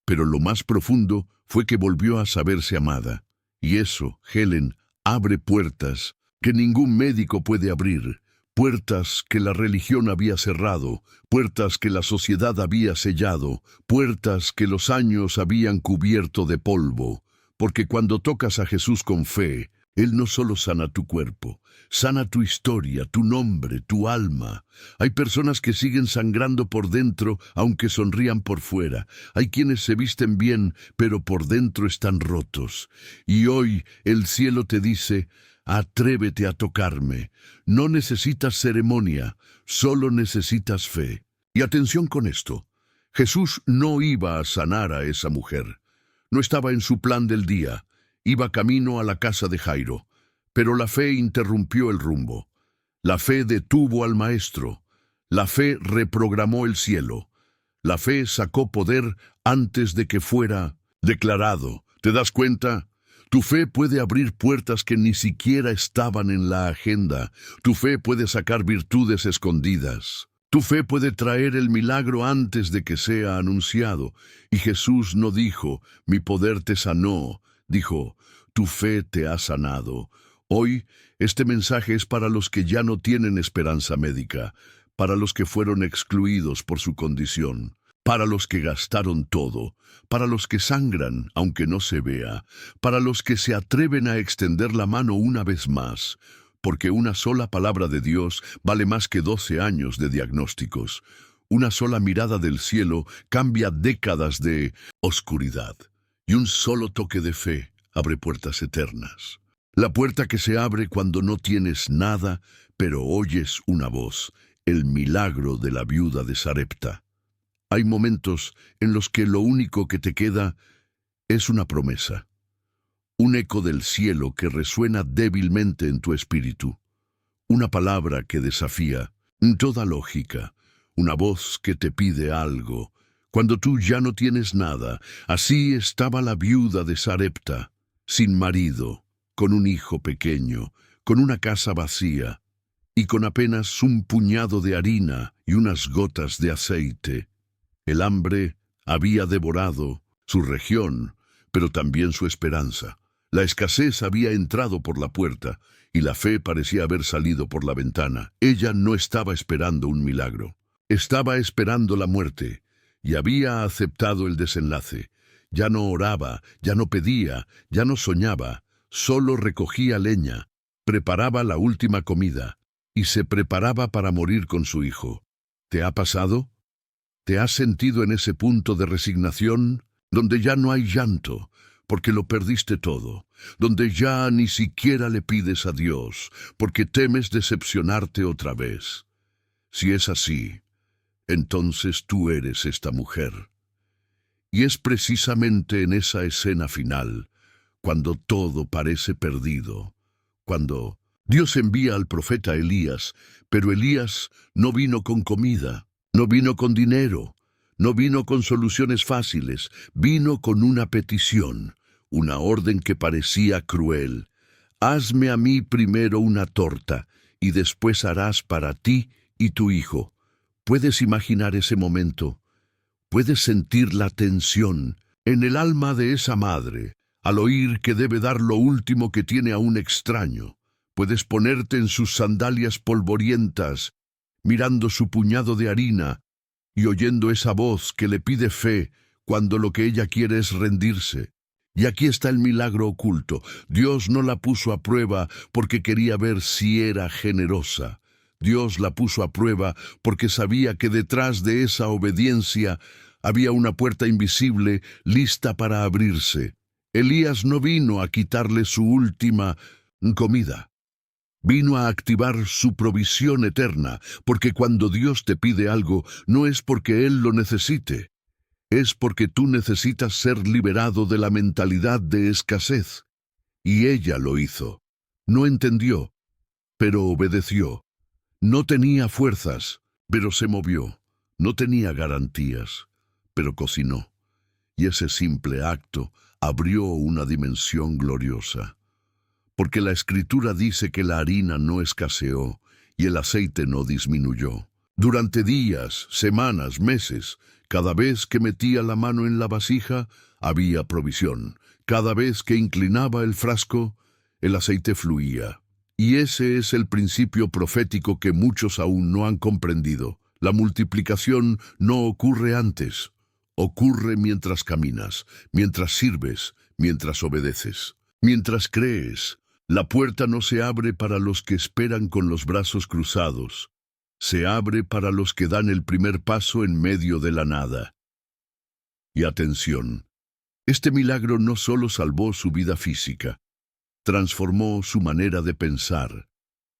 S1: pero lo más profundo fue que volvió a saberse amada. Y eso, Helen, abre puertas que ningún médico puede abrir, puertas que la religión había cerrado, puertas que la sociedad había sellado, puertas que los años habían cubierto de polvo. Porque cuando tocas a Jesús con fe, Él no solo sana tu cuerpo, sana tu historia, tu nombre, tu alma. Hay personas que siguen sangrando por dentro, aunque sonrían por fuera. Hay quienes se visten bien, pero por dentro están rotos. Y hoy el cielo te dice, atrévete a tocarme. No necesitas ceremonia, solo necesitas fe. Y atención con esto, Jesús no iba a sanar a esa mujer. No estaba en su plan del día. Iba camino a la casa de Jairo, pero la fe interrumpió el rumbo. La fe detuvo al maestro. La fe reprogramó el cielo. La fe sacó poder antes de que fuera declarado. ¿Te das cuenta? Tu fe puede abrir puertas que ni siquiera estaban en la agenda. Tu fe puede sacar virtudes escondidas. Tu fe puede traer el milagro antes de que sea anunciado. Y Jesús no dijo, mi poder te sanó. Dijo, tu fe te ha sanado. Hoy, este mensaje es para los que ya no tienen esperanza médica, para los que fueron excluidos por su condición, para los que gastaron todo, para los que sangran aunque no se vea, para los que se atreven a extender la mano una vez más, porque una sola palabra de Dios vale más que 12 años de diagnósticos. Una sola mirada del cielo cambia décadas de oscuridad. Y un solo toque de fe abre puertas eternas. La puerta que se abre cuando no tienes nada, pero oyes una voz, el milagro de la viuda de Sarepta. Hay momentos en los que lo único que te queda es una promesa, un eco del cielo que resuena débilmente en tu espíritu, una palabra que desafía, Toda lógica, una voz que te pide algo, cuando tú ya no tienes nada. Así estaba la viuda de Sarepta, sin marido, con un hijo pequeño, con una casa vacía, y con apenas un puñado de harina y unas gotas de aceite. El hambre había devorado su región, pero también su esperanza. La escasez había entrado por la puerta, y la fe parecía haber salido por la ventana. Ella no estaba esperando un milagro. Estaba esperando la muerte, y había aceptado el desenlace. Ya no oraba, ya no pedía, ya no soñaba, solo recogía leña, preparaba la última comida, y se preparaba para morir con su hijo. ¿Te ha pasado? ¿Te has sentido en ese punto de resignación, donde ya no hay llanto, porque lo perdiste todo, donde ya ni siquiera le pides a Dios, porque temes decepcionarte otra vez? Si es así, entonces tú eres esta mujer. Y es precisamente en esa escena final, cuando todo parece perdido, cuando Dios envía al profeta Elías, pero Elías no vino con comida, no vino con dinero, no vino con soluciones fáciles, vino con una petición, una orden que parecía cruel. Hazme a mí primero una torta, y después harás para ti y tu hijo. ¿Puedes imaginar ese momento? ¿Puedes sentir la tensión en el alma de esa madre al oír que debe dar lo último que tiene a un extraño? Puedes ponerte en sus sandalias polvorientas, mirando su puñado de harina y oyendo esa voz que le pide fe cuando lo que ella quiere es rendirse. Y aquí está el milagro oculto. Dios no la puso a prueba porque quería ver si era generosa. Dios la puso a prueba porque sabía que detrás de esa obediencia había una puerta invisible lista para abrirse. Elías no vino a quitarle su última comida. Vino a activar su provisión eterna, porque cuando Dios te pide algo, no es porque Él lo necesite, es porque tú necesitas ser liberado de la mentalidad de escasez. Y ella lo hizo. No entendió, pero obedeció. No tenía fuerzas, pero se movió. No tenía garantías, pero cocinó. Y ese simple acto abrió una dimensión gloriosa. Porque la Escritura dice que la harina no escaseó y el aceite no disminuyó. Durante días, semanas, meses, cada vez que metía la mano en la vasija, había provisión. Cada vez que inclinaba el frasco, el aceite fluía. Y ese es el principio profético que muchos aún no han comprendido. La multiplicación no ocurre antes. Ocurre mientras caminas, mientras sirves, mientras obedeces, mientras crees. La puerta no se abre para los que esperan con los brazos cruzados. Se abre para los que dan el primer paso en medio de la nada. Y atención, este milagro no solo salvó su vida física, transformó su manera de pensar,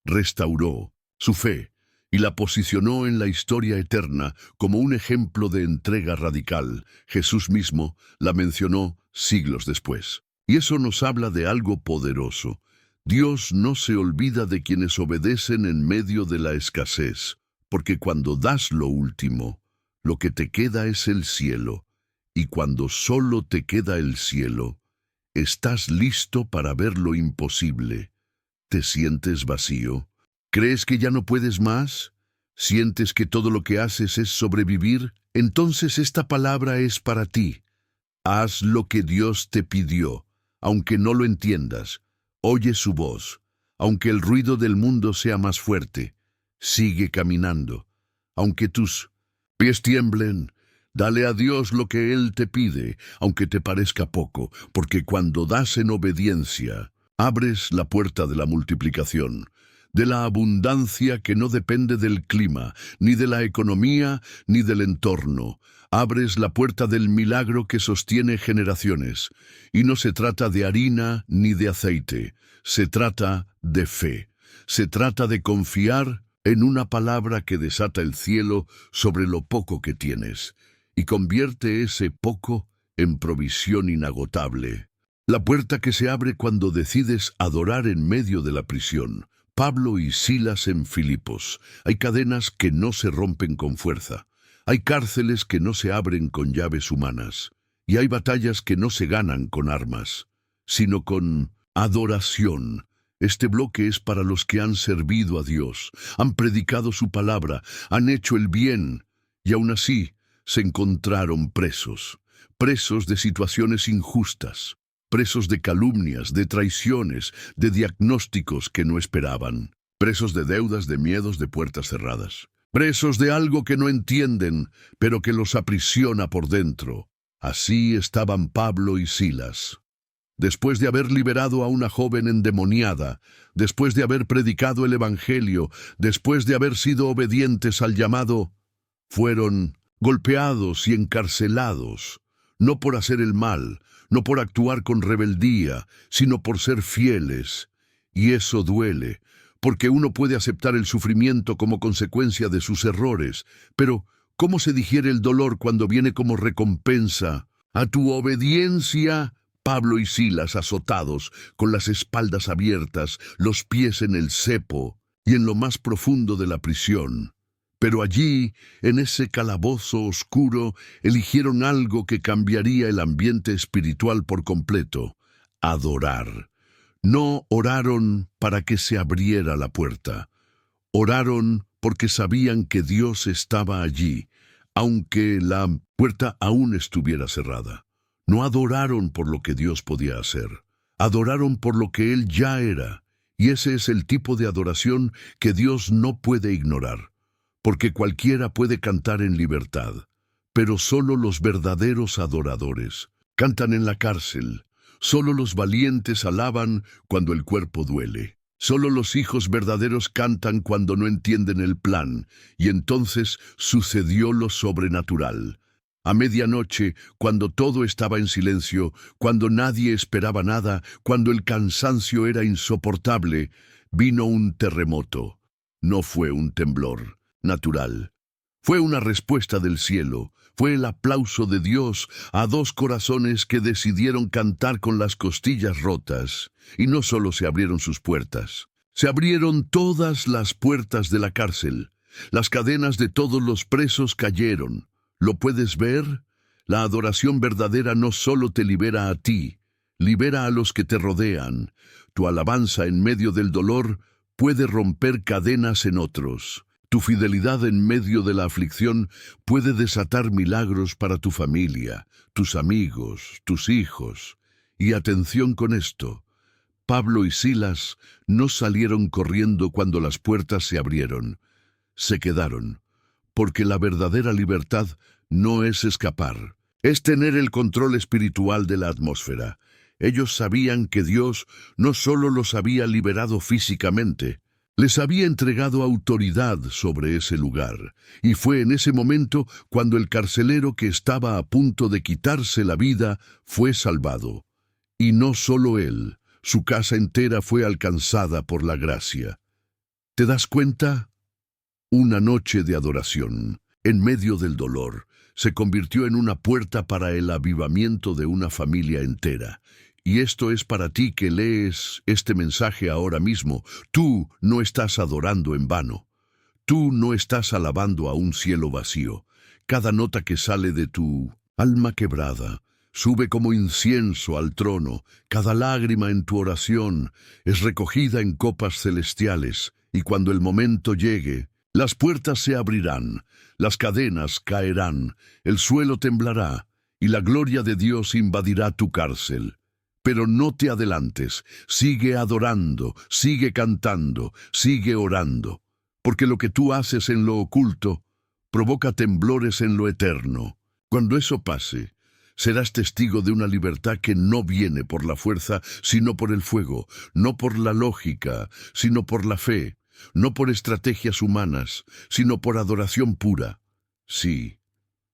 S1: restauró su fe y la posicionó en la historia eterna como un ejemplo de entrega radical. Jesús mismo la mencionó siglos después. Y eso nos habla de algo poderoso. Dios no se olvida de quienes obedecen en medio de la escasez, porque cuando das lo último, lo que te queda es el cielo, y cuando solo te queda el cielo, estás listo para ver lo imposible. ¿Te sientes vacío? ¿Crees que ya no puedes más? ¿Sientes que todo lo que haces es sobrevivir? Entonces esta palabra es para ti. Haz lo que Dios te pidió, aunque no lo entiendas. Oye su voz, aunque el ruido del mundo sea más fuerte. Sigue caminando, aunque tus pies tiemblen. Dale a Dios lo que Él te pide, aunque te parezca poco, porque cuando das en obediencia, abres la puerta de la multiplicación, de la abundancia que no depende del clima, ni de la economía, ni del entorno. Abres la puerta del milagro que sostiene generaciones. Y no se trata de harina ni de aceite, se trata de fe. Se trata de confiar en una palabra que desata el cielo sobre lo poco que tienes, y convierte ese poco en provisión inagotable. La puerta que se abre cuando decides adorar en medio de la prisión, Pablo y Silas en Filipos. Hay cadenas que no se rompen con fuerza. Hay cárceles que no se abren con llaves humanas. Y hay batallas que no se ganan con armas, sino con adoración. Este bloque es para los que han servido a Dios, han predicado su palabra, han hecho el bien, y aún así se encontraron presos. Presos de situaciones injustas, presos de calumnias, de traiciones, de diagnósticos que no esperaban, presos de deudas, de miedos, de puertas cerradas, presos de algo que no entienden, pero que los aprisiona por dentro. Así estaban Pablo y Silas. Después de haber liberado a una joven endemoniada, después de haber predicado el Evangelio, después de haber sido obedientes al llamado, fueron golpeados y encarcelados, no por hacer el mal, no por actuar con rebeldía, sino por ser fieles. Y eso duele, porque uno puede aceptar el sufrimiento como consecuencia de sus errores, pero ¿cómo se digiere el dolor cuando viene como recompensa a tu obediencia? Pablo y Silas azotados, con las espaldas abiertas, los pies en el cepo y en lo más profundo de la prisión. Pero allí, en ese calabozo oscuro, eligieron algo que cambiaría el ambiente espiritual por completo: adorar. No oraron para que se abriera la puerta. Oraron porque sabían que Dios estaba allí, aunque la puerta aún estuviera cerrada. No adoraron por lo que Dios podía hacer. Adoraron por lo que Él ya era. Y ese es el tipo de adoración que Dios no puede ignorar. Porque cualquiera puede cantar en libertad, pero solo los verdaderos adoradores cantan en la cárcel. Solo los valientes alaban cuando el cuerpo duele. Solo los hijos verdaderos cantan cuando no entienden el plan, y entonces sucedió lo sobrenatural. A medianoche, cuando todo estaba en silencio, cuando nadie esperaba nada, cuando el cansancio era insoportable, vino un terremoto. No fue un temblor natural. Fue una respuesta del cielo. Fue el aplauso de Dios a dos corazones que decidieron cantar con las costillas rotas. Y no solo se abrieron sus puertas, se abrieron todas las puertas de la cárcel. Las cadenas de todos los presos cayeron. ¿Lo puedes ver? La adoración verdadera no solo te libera a ti, libera a los que te rodean. Tu alabanza en medio del dolor puede romper cadenas en otros. Tu fidelidad en medio de la aflicción puede desatar milagros para tu familia, tus amigos, tus hijos. Y atención con esto: Pablo y Silas no salieron corriendo cuando las puertas se abrieron. Se quedaron, porque la verdadera libertad no es escapar, es tener el control espiritual de la atmósfera. Ellos sabían que Dios no solo los había liberado físicamente, les había entregado autoridad sobre ese lugar, y fue en ese momento cuando el carcelero que estaba a punto de quitarse la vida fue salvado. Y no solo él, su casa entera fue alcanzada por la gracia. ¿Te das cuenta? Una noche de adoración, en medio del dolor, se convirtió en una puerta para el avivamiento de una familia entera. Y esto es para ti que lees este mensaje ahora mismo. Tú no estás adorando en vano. Tú no estás alabando a un cielo vacío. Cada nota que sale de tu alma quebrada sube como incienso al trono. Cada lágrima en tu oración es recogida en copas celestiales. Y cuando el momento llegue, las puertas se abrirán, las cadenas caerán, el suelo temblará, y la gloria de Dios invadirá tu cárcel. Pero no te adelantes, sigue adorando, sigue cantando, sigue orando, porque lo que tú haces en lo oculto provoca temblores en lo eterno. Cuando eso pase, serás testigo de una libertad que no viene por la fuerza, sino por el fuego, no por la lógica, sino por la fe, no por estrategias humanas, sino por adoración pura. Sí,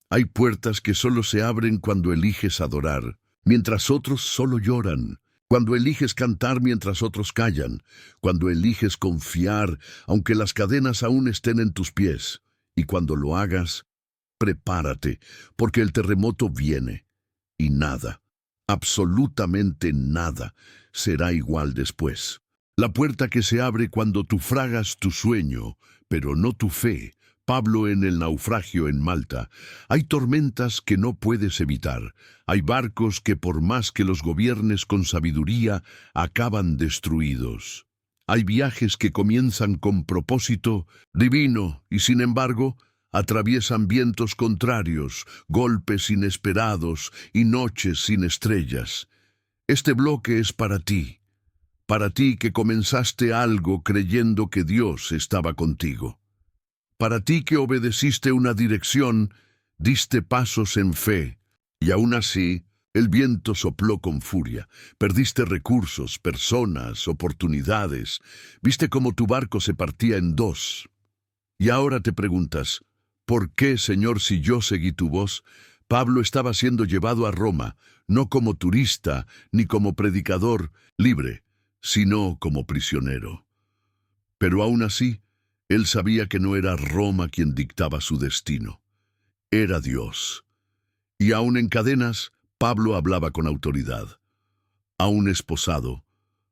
S1: hay puertas que solo se abren cuando eliges adorar, mientras otros solo lloran, cuando eliges cantar mientras otros callan, cuando eliges confiar aunque las cadenas aún estén en tus pies. Y cuando lo hagas, prepárate, porque el terremoto viene, y nada, absolutamente nada, será igual después. La puerta que se abre cuando tú fragas tu sueño, pero no tu fe. Pablo en el naufragio en Malta. Hay tormentas que no puedes evitar. Hay barcos que por más que los gobiernes con sabiduría, acaban destruidos. Hay viajes que comienzan con propósito divino y sin embargo atraviesan vientos contrarios, golpes inesperados y noches sin estrellas. Este bloque es para ti que comenzaste algo creyendo que Dios estaba contigo. Para ti que obedeciste una dirección, diste pasos en fe, y aún así, el viento sopló con furia. Perdiste recursos, personas, oportunidades. Viste cómo tu barco se partía en dos. Y ahora te preguntas, ¿por qué, Señor, si yo seguí tu voz? Pablo estaba siendo llevado a Roma, no como turista, ni como predicador libre, sino como prisionero. Pero aún así, él sabía que no era Roma quien dictaba su destino. Era Dios. Y aún en cadenas, Pablo hablaba con autoridad. Aún esposado,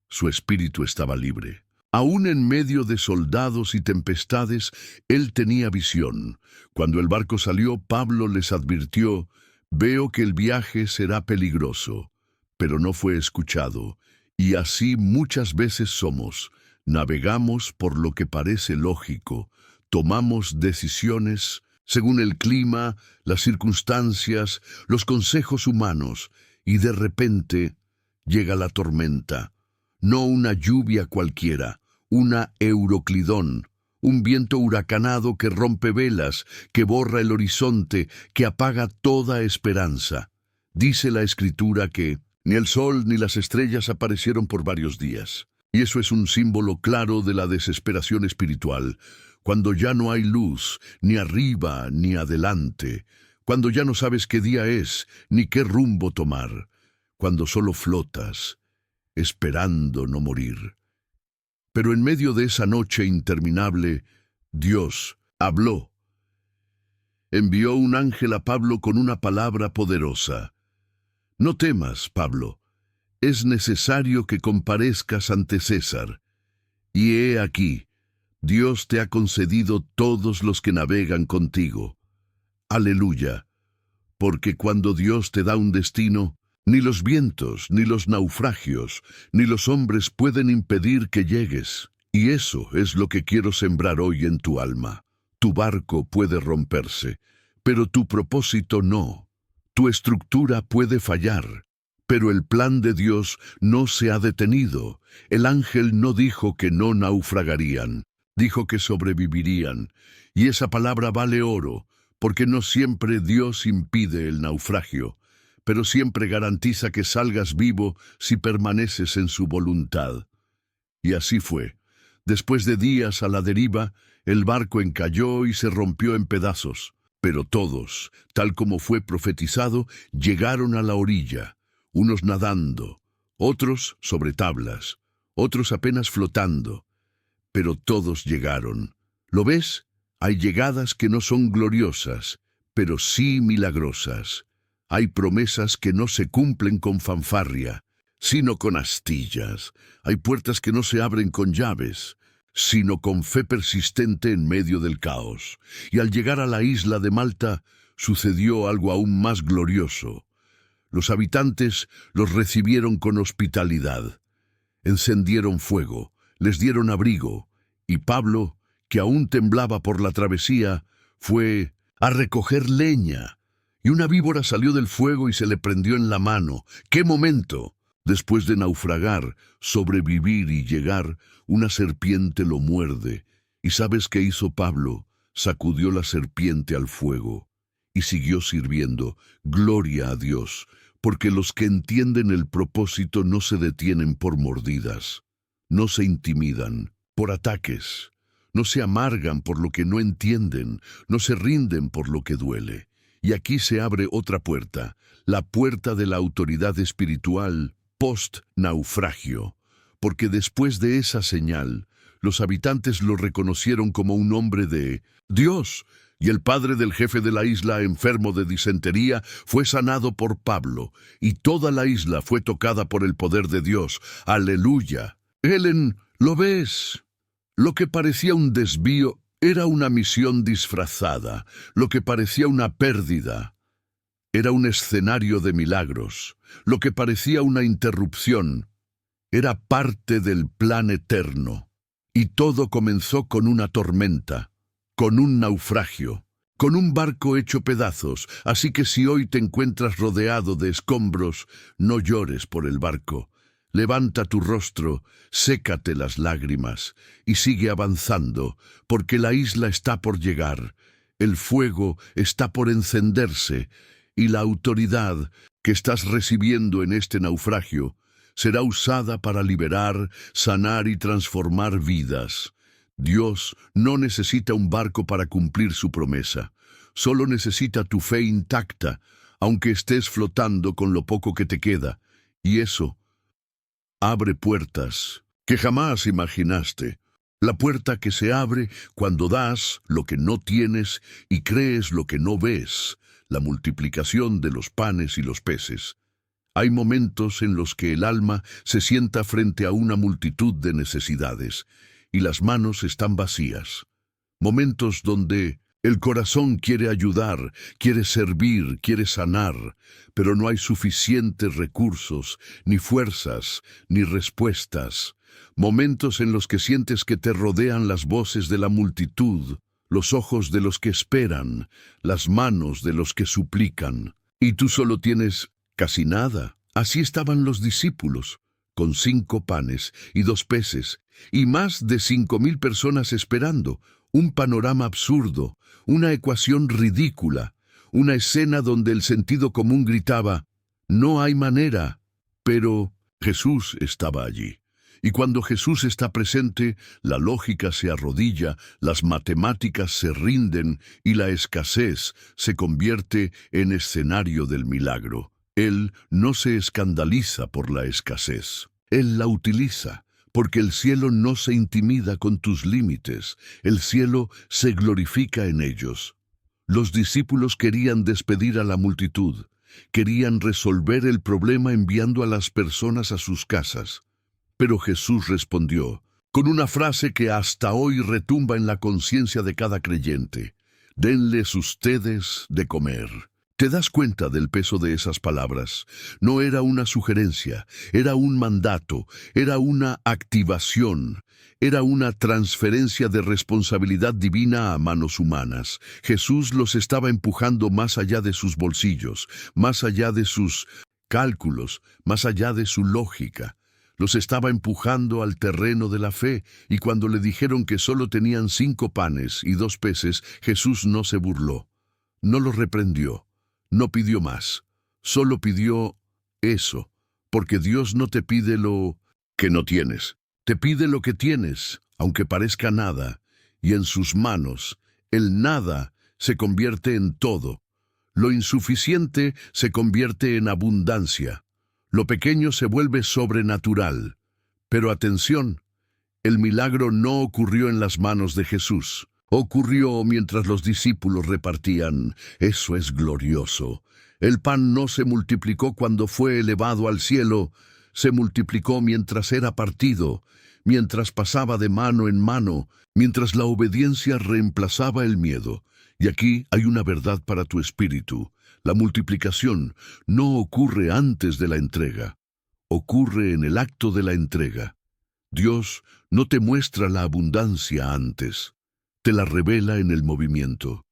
S1: su espíritu estaba libre. Aún en medio de soldados y tempestades, él tenía visión. Cuando el barco salió, Pablo les advirtió, «Veo que el viaje será peligroso», pero no fue escuchado. Y así muchas veces somos. Navegamos por lo que parece lógico, tomamos decisiones según el clima, las circunstancias, los consejos humanos, y de repente llega la tormenta. No una lluvia cualquiera, una Euroclidón, un viento huracanado que rompe velas, que borra el horizonte, que apaga toda esperanza. Dice la Escritura que ni el sol ni las estrellas aparecieron por varios días. Y eso es un símbolo claro de la desesperación espiritual, cuando ya no hay luz, ni arriba ni adelante, cuando ya no sabes qué día es, ni qué rumbo tomar, cuando solo flotas, esperando no morir. Pero en medio de esa noche interminable, Dios habló. Envió un ángel a Pablo con una palabra poderosa. «No temas, Pablo. Es necesario que comparezcas ante César. Y he aquí, Dios te ha concedido todos los que navegan contigo. Aleluya, porque cuando Dios te da un destino, ni los vientos, ni los naufragios, ni los hombres pueden impedir que llegues. Y eso es lo que quiero sembrar hoy en tu alma. Tu barco puede romperse, pero tu propósito no. Tu estructura puede fallar. Pero el plan de Dios no se ha detenido. El ángel no dijo que no naufragarían, dijo que sobrevivirían. Y esa palabra vale oro, porque no siempre Dios impide el naufragio, pero siempre garantiza que salgas vivo si permaneces en su voluntad. Y así fue. Después de días a la deriva, el barco encalló y se rompió en pedazos. Pero todos, tal como fue profetizado, llegaron a la orilla. Unos nadando, otros sobre tablas, otros apenas flotando, pero todos llegaron. ¿Lo ves? Hay llegadas que no son gloriosas, pero sí milagrosas. Hay promesas que no se cumplen con fanfarria, sino con astillas. Hay puertas que no se abren con llaves, sino con fe persistente en medio del caos. Y al llegar a la isla de Malta, sucedió algo aún más glorioso. Los habitantes los recibieron con hospitalidad. Encendieron fuego, les dieron abrigo, y Pablo, que aún temblaba por la travesía, fue a recoger leña. Y una víbora salió del fuego y se le prendió en la mano. ¡Qué momento! Después de naufragar, sobrevivir y llegar, una serpiente lo muerde. ¿Y sabes qué hizo Pablo? Sacudió la serpiente al fuego y siguió sirviendo. Gloria a Dios, porque los que entienden el propósito no se detienen por mordidas, no se intimidan por ataques, no se amargan por lo que no entienden, no se rinden por lo que duele. Y aquí se abre otra puerta, la puerta de la autoridad espiritual post-naufragio, porque después de esa señal, los habitantes lo reconocieron como un hombre de Dios, y el padre del jefe de la isla, enfermo de disentería, fue sanado por Pablo, y toda la isla fue tocada por el poder de Dios. ¡Aleluya! Él en ¿Lo ves? Lo que parecía un desvío era una misión disfrazada. Lo que parecía una pérdida era un escenario de milagros. Lo que parecía una interrupción era parte del plan eterno. Y todo comenzó con una tormenta, con un naufragio, con un barco hecho pedazos. Así que si hoy te encuentras rodeado de escombros, no llores por el barco. Levanta tu rostro, sécate las lágrimas y sigue avanzando, porque la isla está por llegar, el fuego está por encenderse y la autoridad que estás recibiendo en este naufragio será usada para liberar, sanar y transformar vidas. Dios no necesita un barco para cumplir su promesa. Solo necesita tu fe intacta, aunque estés flotando con lo poco que te queda. Y eso abre puertas que jamás imaginaste. La puerta que se abre cuando das lo que no tienes y crees lo que no ves. La multiplicación de los panes y los peces. Hay momentos en los que el alma se sienta frente a una multitud de necesidades y las manos están vacías. Momentos donde el corazón quiere ayudar, quiere servir, quiere sanar, pero no hay suficientes recursos, ni fuerzas, ni respuestas. Momentos en los que sientes que te rodean las voces de la multitud, los ojos de los que esperan, las manos de los que suplican, y tú solo tienes casi nada. Así estaban los discípulos, con 5 panes y 2 peces, y más de 5,000 personas esperando. Un panorama absurdo, una ecuación ridícula, una escena donde el sentido común gritaba, no hay manera. Pero Jesús estaba allí. Y cuando Jesús está presente, la lógica se arrodilla, las matemáticas se rinden y la escasez se convierte en escenario del milagro. Él no se escandaliza por la escasez. Él la utiliza, porque el cielo no se intimida con tus límites. El cielo se glorifica en ellos. Los discípulos querían despedir a la multitud. Querían resolver el problema enviando a las personas a sus casas. Pero Jesús respondió, con una frase que hasta hoy retumba en la conciencia de cada creyente. Denles ustedes de comer. ¿Te das cuenta del peso de esas palabras? No era una sugerencia, era un mandato, era una activación, era una transferencia de responsabilidad divina a manos humanas. Jesús los estaba empujando más allá de sus bolsillos, más allá de sus cálculos, más allá de su lógica. Los estaba empujando al terreno de la fe, y cuando le dijeron que solo tenían 5 panes y 2 peces, Jesús no se burló, no los reprendió. No pidió más, solo pidió eso, porque Dios no te pide lo que no tienes, te pide lo que tienes, aunque parezca nada, y en sus manos el nada se convierte en todo. Lo insuficiente se convierte en abundancia, lo pequeño se vuelve sobrenatural. Pero atención, el milagro no ocurrió en las manos de Jesús. Ocurrió mientras los discípulos repartían. Eso es glorioso. El pan no se multiplicó cuando fue elevado al cielo, se multiplicó mientras era partido, mientras pasaba de mano en mano, mientras la obediencia reemplazaba el miedo. Y aquí hay una verdad para tu espíritu. La multiplicación no ocurre antes de la entrega, ocurre en el acto de la entrega. Dios no te muestra la abundancia antes. Te la revela en el movimiento.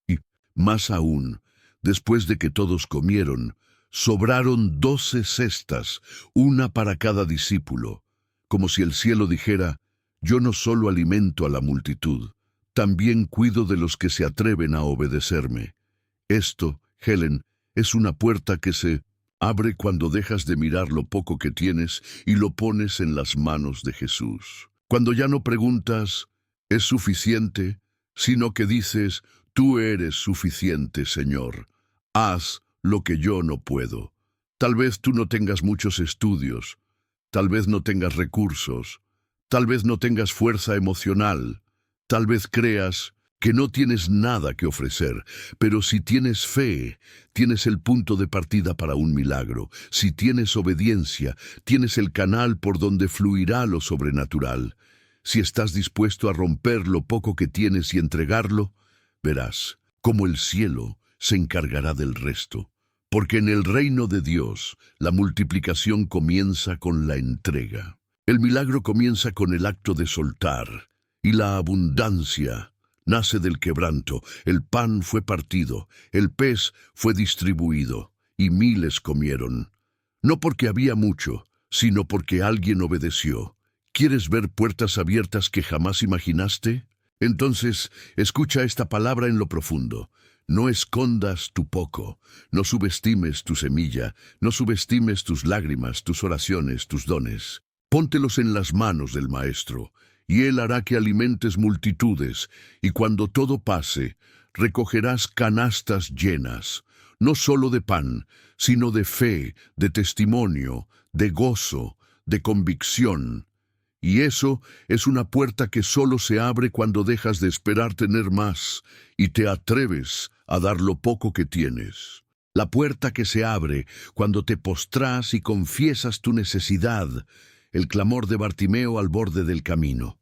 S1: Y, más aún, después de que todos comieron, sobraron 12 cestas, una para cada discípulo, como si el cielo dijera, yo no solo alimento a la multitud, también cuido de los que se atreven a obedecerme. Esto, Helen, es una puerta que se abre cuando dejas de mirar lo poco que tienes y lo pones en las manos de Jesús. Cuando ya no preguntas, ¿es suficiente? Sino que dices, tú eres suficiente, Señor. Haz lo que yo no puedo. Tal vez tú no tengas muchos estudios, tal vez no tengas recursos, tal vez no tengas fuerza emocional, tal vez creas que no tienes nada que ofrecer, pero si tienes fe, tienes el punto de partida para un milagro. Si tienes obediencia, tienes el canal por donde fluirá lo sobrenatural. Si estás dispuesto a romper lo poco que tienes y entregarlo, verás cómo el cielo se encargará del resto. Porque en el reino de Dios, la multiplicación comienza con la entrega. El milagro comienza con el acto de soltar, y la abundancia nace del quebranto. El pan fue partido, el pez fue distribuido, y miles comieron. No porque había mucho, sino porque alguien obedeció. ¿Quieres ver puertas abiertas que jamás imaginaste? Entonces, escucha esta palabra en lo profundo. No escondas tu poco, no subestimes tu semilla, no subestimes tus lágrimas, tus oraciones, tus dones. Póntelos en las manos del Maestro, y Él hará que alimentes multitudes, y cuando todo pase, recogerás canastas llenas, no solo de pan, sino de fe, de testimonio, de gozo, de convicción. Y eso es una puerta que solo se abre cuando dejas de esperar tener más y te atreves a dar lo poco que tienes. La puerta que se abre cuando te postras y confiesas tu necesidad, el clamor de Bartimeo al borde del camino.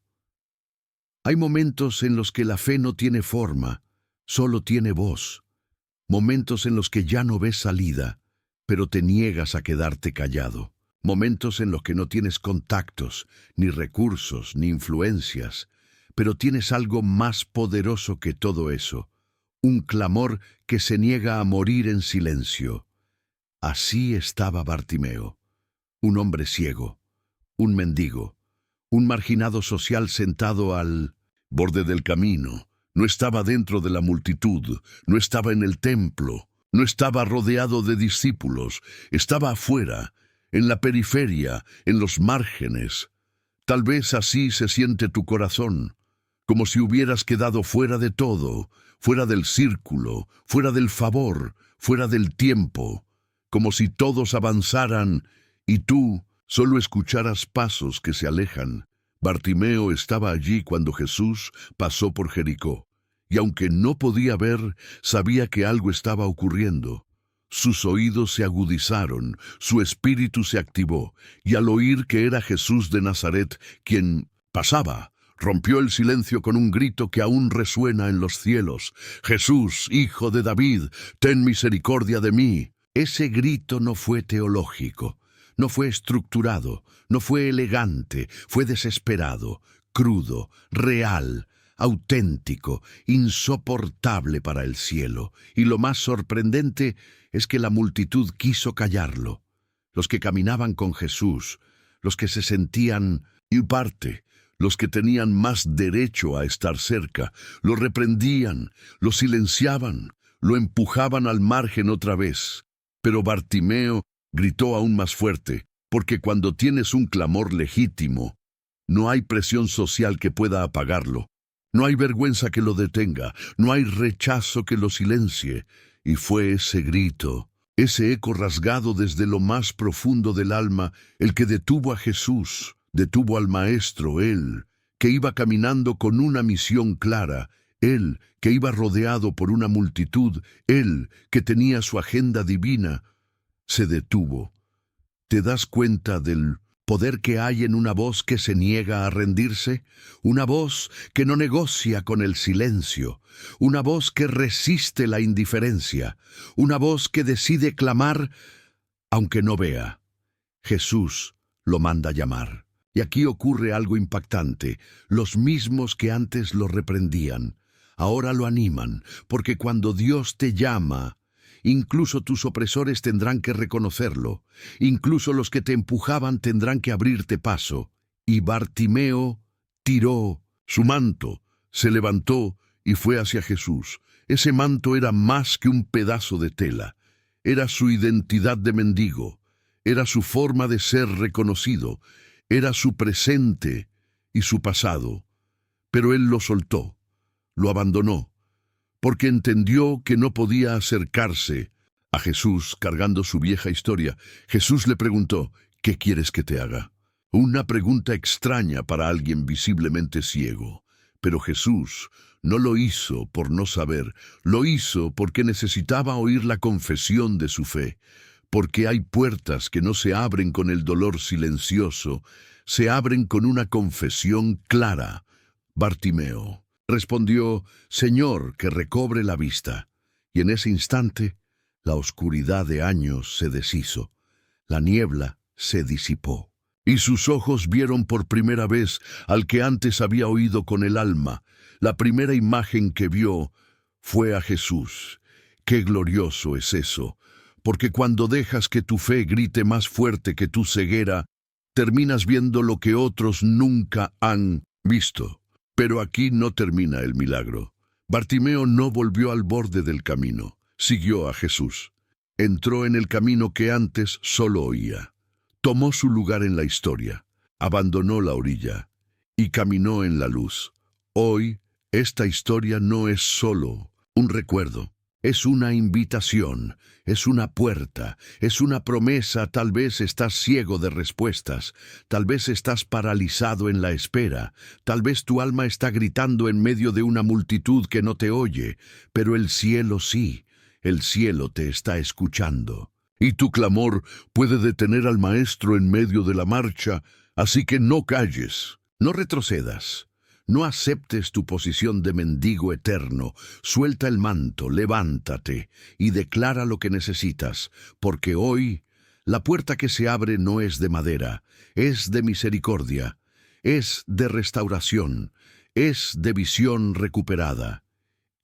S1: Hay momentos en los que la fe no tiene forma, solo tiene voz. Momentos en los que ya no ves salida, pero te niegas a quedarte callado. Momentos en los que no tienes contactos, ni recursos, ni influencias, pero tienes algo más poderoso que todo eso, un clamor que se niega a morir en silencio. Así estaba Bartimeo, un hombre ciego, un mendigo, un marginado social sentado al borde del camino. No estaba dentro de la multitud, no estaba en el templo, no estaba rodeado de discípulos, estaba afuera, en la periferia, en los márgenes. Tal vez así se siente tu corazón, como si hubieras quedado fuera de todo, fuera del círculo, fuera del favor, fuera del tiempo, como si todos avanzaran y tú solo escucharas pasos que se alejan. Bartimeo estaba allí cuando Jesús pasó por Jericó, y aunque no podía ver, sabía que algo estaba ocurriendo. Sus oídos se agudizaron, su espíritu se activó, y al oír que era Jesús de Nazaret quien pasaba, rompió el silencio con un grito que aún resuena en los cielos. «Jesús, hijo de David, ten misericordia de mí». Ese grito no fue teológico, no fue estructurado, no fue elegante, fue desesperado, crudo, real, auténtico, insoportable para el cielo. Y lo más sorprendente es que la multitud quiso callarlo. Los que caminaban con Jesús, los que se sentían parte, los que tenían más derecho a estar cerca, lo reprendían, lo silenciaban, lo empujaban al margen otra vez. Pero Bartimeo gritó aún más fuerte, porque cuando tienes un clamor legítimo, no hay presión social que pueda apagarlo. No hay vergüenza que lo detenga, no hay rechazo que lo silencie. Y fue ese grito, ese eco rasgado desde lo más profundo del alma, el que detuvo a Jesús, detuvo al Maestro, él, que iba caminando con una misión clara, él, que iba rodeado por una multitud, él, que tenía su agenda divina, se detuvo. ¿Te das cuenta del poder que hay en una voz que se niega a rendirse? Una voz que no negocia con el silencio, una voz que resiste la indiferencia, una voz que decide clamar aunque no vea. Jesús lo manda llamar. Y aquí ocurre algo impactante. Los mismos que antes lo reprendían, ahora lo animan, porque cuando Dios te llama, incluso tus opresores tendrán que reconocerlo, incluso los que te empujaban tendrán que abrirte paso. Y Bartimeo tiró su manto, se levantó y fue hacia Jesús. Ese manto era más que un pedazo de tela, era su identidad de mendigo, era su forma de ser reconocido, era su presente y su pasado. Pero él lo soltó, lo abandonó, porque entendió que no podía acercarse a Jesús cargando su vieja historia. Jesús le preguntó, «¿Qué quieres que te haga?». Una pregunta extraña para alguien visiblemente ciego, Pero Jesús no lo hizo por no saber, lo hizo porque necesitaba oír la confesión de su fe, porque hay puertas que no se abren con el dolor silencioso, se abren con una confesión clara. Bartimeo respondió: Señor, que recobre la vista. Y en ese instante, la oscuridad de años se deshizo, la niebla se disipó, y sus ojos vieron por primera vez al que antes había oído con el alma. La primera imagen que vio fue a Jesús. ¡Qué glorioso es eso! Porque cuando dejas que tu fe grite más fuerte que tu ceguera, terminas viendo lo que otros nunca han visto. Pero aquí no termina el milagro. Bartimeo no volvió al borde del camino, siguió a Jesús. Entró en el camino que antes solo oía. Tomó su lugar en la historia, abandonó la orilla y caminó en la luz. Hoy, esta historia no es solo un recuerdo. Es una invitación, es una puerta, es una promesa. Tal vez estás ciego de respuestas, tal vez estás paralizado en la espera, tal vez tu alma está gritando en medio de una multitud que no te oye, pero el cielo sí, el cielo te está escuchando. Y tu clamor puede detener al Maestro en medio de la marcha, así que no calles, no retrocedas. No aceptes tu posición de mendigo eterno. Suelta el manto, levántate y declara lo que necesitas, porque hoy la puerta que se abre no es de madera, es de misericordia, es de restauración, es de visión recuperada.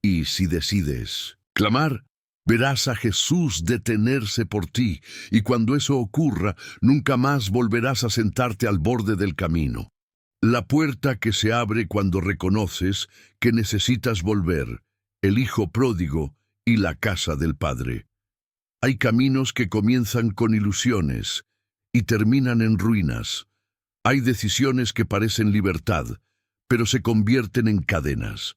S1: Y si decides clamar, verás a Jesús detenerse por ti, y cuando eso ocurra, nunca más volverás a sentarte al borde del camino. La puerta que se abre cuando reconoces que necesitas volver, el hijo pródigo y la casa del Padre. Hay caminos que comienzan con ilusiones y terminan en ruinas. Hay decisiones que parecen libertad, pero se convierten en cadenas.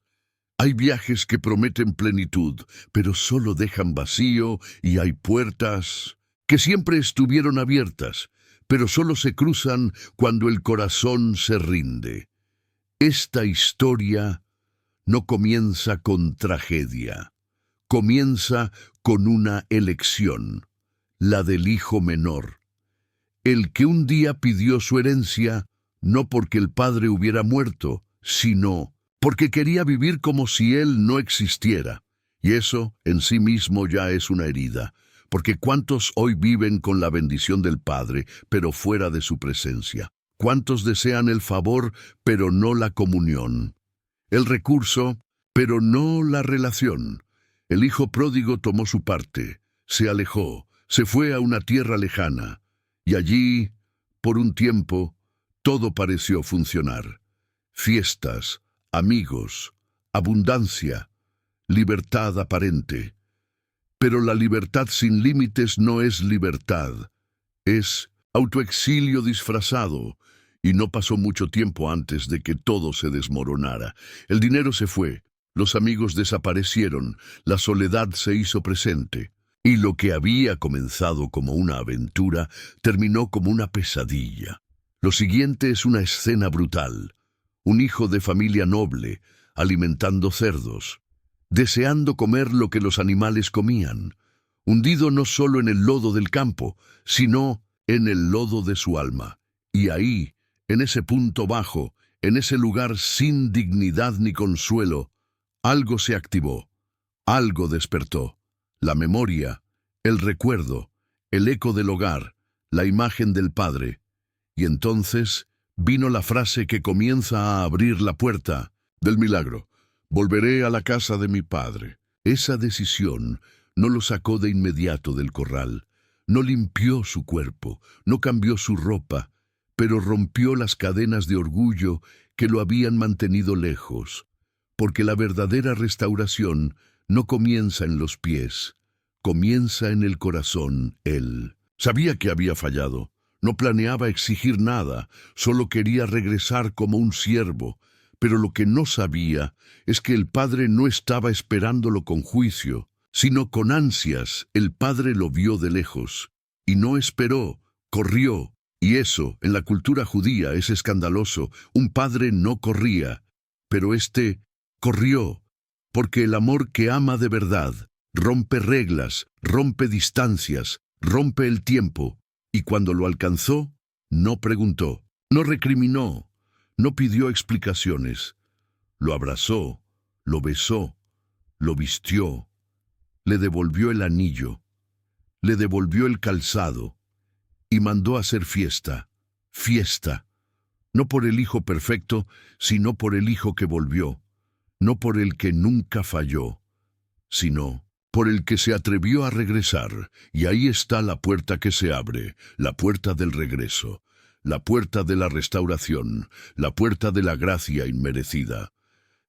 S1: Hay viajes que prometen plenitud, pero solo dejan vacío, y hay puertas que siempre estuvieron abiertas, pero solo se cruzan cuando el corazón se rinde. Esta historia no comienza con tragedia, comienza con una elección, la del hijo menor, el que un día pidió su herencia, no porque el padre hubiera muerto, sino porque quería vivir como si él no existiera. Y eso en sí mismo ya es una herida. Porque ¿cuántos hoy viven con la bendición del Padre, pero fuera de su presencia? ¿Cuántos desean el favor, pero no la comunión? El recurso, pero no la relación. El hijo pródigo tomó su parte, se alejó, se fue a una tierra lejana, y allí, por un tiempo, todo pareció funcionar. Fiestas, amigos, abundancia, libertad aparente. Pero la libertad sin límites no es libertad, es autoexilio disfrazado, y no pasó mucho tiempo antes de que todo se desmoronara. El dinero se fue, los amigos desaparecieron, la soledad se hizo presente, y lo que había comenzado como una aventura terminó como una pesadilla. Lo siguiente es una escena brutal: un hijo de familia noble, alimentando cerdos, deseando comer lo que los animales comían, hundido no solo en el lodo del campo, sino en el lodo de su alma. Y ahí, en ese punto bajo, en ese lugar sin dignidad ni consuelo, algo se activó, algo despertó. La memoria, el recuerdo, el eco del hogar, la imagen del Padre. Y entonces vino la frase que comienza a abrir la puerta del milagro: volveré a la casa de mi padre. Esa decisión no lo sacó de inmediato del corral, no limpió su cuerpo, no cambió su ropa, pero rompió las cadenas de orgullo que lo habían mantenido lejos, porque la verdadera restauración no comienza en los pies, comienza en el corazón. Él sabía que había fallado, no planeaba exigir nada, solo quería regresar como un siervo. Pero lo que no sabía es que el Padre no estaba esperándolo con juicio, sino con ansias. El Padre lo vio de lejos, y no esperó, corrió. Y eso, en la cultura judía, es escandaloso. Un padre no corría, Pero éste corrió, porque el amor que ama de verdad rompe reglas, rompe distancias, rompe el tiempo, y cuando lo alcanzó, no preguntó, no recriminó, no pidió explicaciones. Lo abrazó, lo besó, lo vistió, le devolvió el anillo, le devolvió el calzado, y mandó hacer fiesta, fiesta, no por el hijo perfecto, sino por el hijo que volvió, no por el que nunca falló, sino por el que se atrevió a regresar. Y ahí está la puerta que se abre, la puerta del regreso, la puerta de la restauración, la puerta de la gracia inmerecida,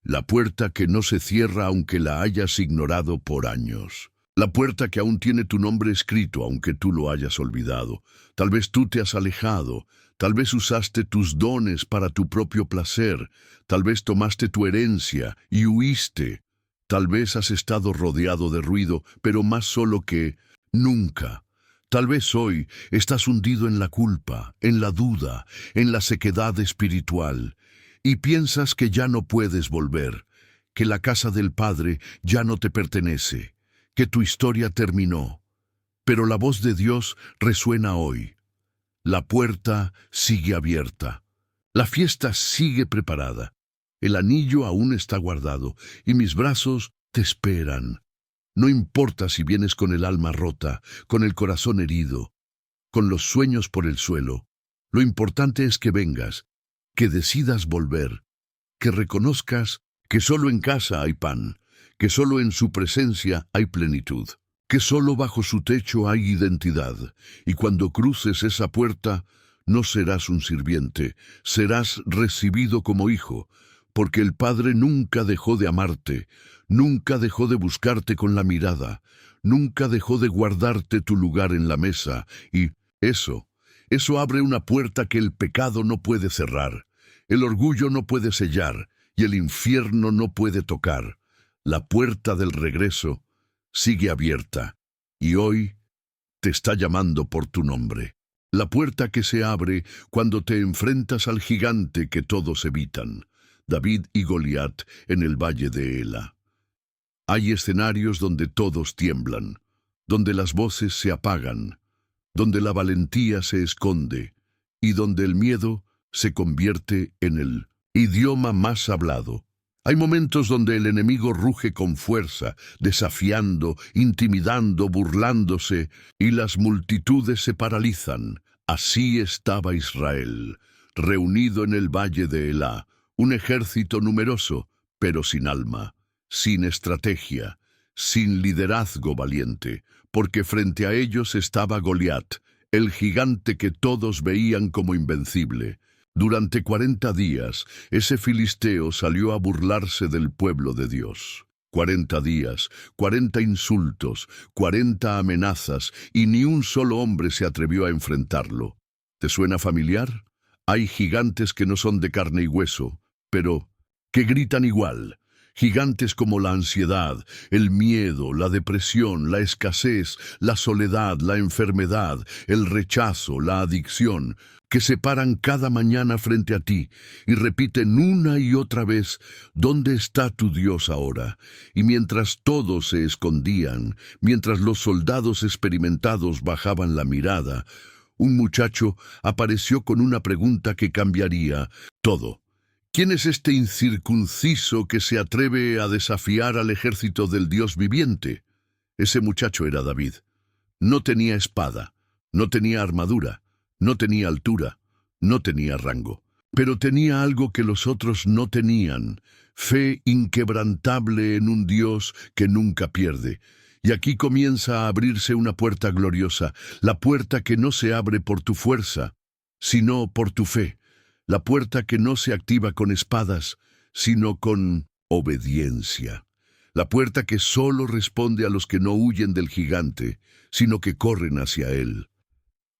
S1: la puerta que no se cierra aunque la hayas ignorado por años. La puerta que aún tiene tu nombre escrito, aunque tú lo hayas olvidado. Tal vez tú te has alejado, tal vez usaste tus dones para tu propio placer, tal vez tomaste tu herencia y huiste. Tal vez has estado rodeado de ruido, pero más solo que nunca. Tal vez hoy estás hundido en la culpa, en la duda, en la sequedad espiritual, y piensas que ya no puedes volver, que la casa del Padre ya no te pertenece, que tu historia terminó. Pero la voz de Dios resuena hoy. La puerta sigue abierta. La fiesta sigue preparada. El anillo aún está guardado y mis brazos te esperan. No importa si vienes con el alma rota, con el corazón herido, con los sueños por el suelo. Lo importante es que vengas, que decidas volver, que reconozcas que solo en casa hay pan, que solo en su presencia hay plenitud, que solo bajo su techo hay identidad, y cuando cruces esa puerta, no serás un sirviente, serás recibido como hijo, porque el Padre nunca dejó de amarte, nunca dejó de buscarte con la mirada, nunca dejó de guardarte tu lugar en la mesa, y eso abre una puerta que el pecado no puede cerrar, el orgullo no puede sellar, y el infierno no puede tocar. La puerta del regreso sigue abierta, y hoy te está llamando por tu nombre. La puerta que se abre cuando te enfrentas al gigante que todos evitan, David y Goliat en el valle de Ela. Hay escenarios donde todos tiemblan, donde las voces se apagan, donde la valentía se esconde, y donde el miedo se convierte en el idioma más hablado. Hay momentos donde el enemigo ruge con fuerza, desafiando, intimidando, burlándose, y las multitudes se paralizan. Así estaba Israel, reunido en el valle de Elá, un ejército numeroso, pero sin alma, sin estrategia, sin liderazgo valiente, porque frente a ellos estaba Goliat, el gigante que todos veían como invencible. Durante 40 días, ese filisteo salió a burlarse del pueblo de Dios. 40 días, 40 insultos, 40 amenazas, y ni un solo hombre se atrevió a enfrentarlo. ¿Te suena familiar? Hay gigantes que no son de carne y hueso, pero que gritan igual. Gigantes como la ansiedad, el miedo, la depresión, la escasez, la soledad, la enfermedad, el rechazo, la adicción, que se paran cada mañana frente a ti y repiten una y otra vez, ¿dónde está tu Dios ahora? Y mientras todos se escondían, mientras los soldados experimentados bajaban la mirada, un muchacho apareció con una pregunta que cambiaría todo. ¿Quién es este incircunciso que se atreve a desafiar al ejército del Dios viviente? Ese muchacho era David. No tenía espada, no tenía armadura, no tenía altura, no tenía rango, pero tenía algo que los otros no tenían, fe inquebrantable en un Dios que nunca pierde. Y aquí comienza a abrirse una puerta gloriosa, la puerta que no se abre por tu fuerza, sino por tu fe. La puerta que no se activa con espadas, sino con obediencia. La puerta que solo responde a los que no huyen del gigante, sino que corren hacia él.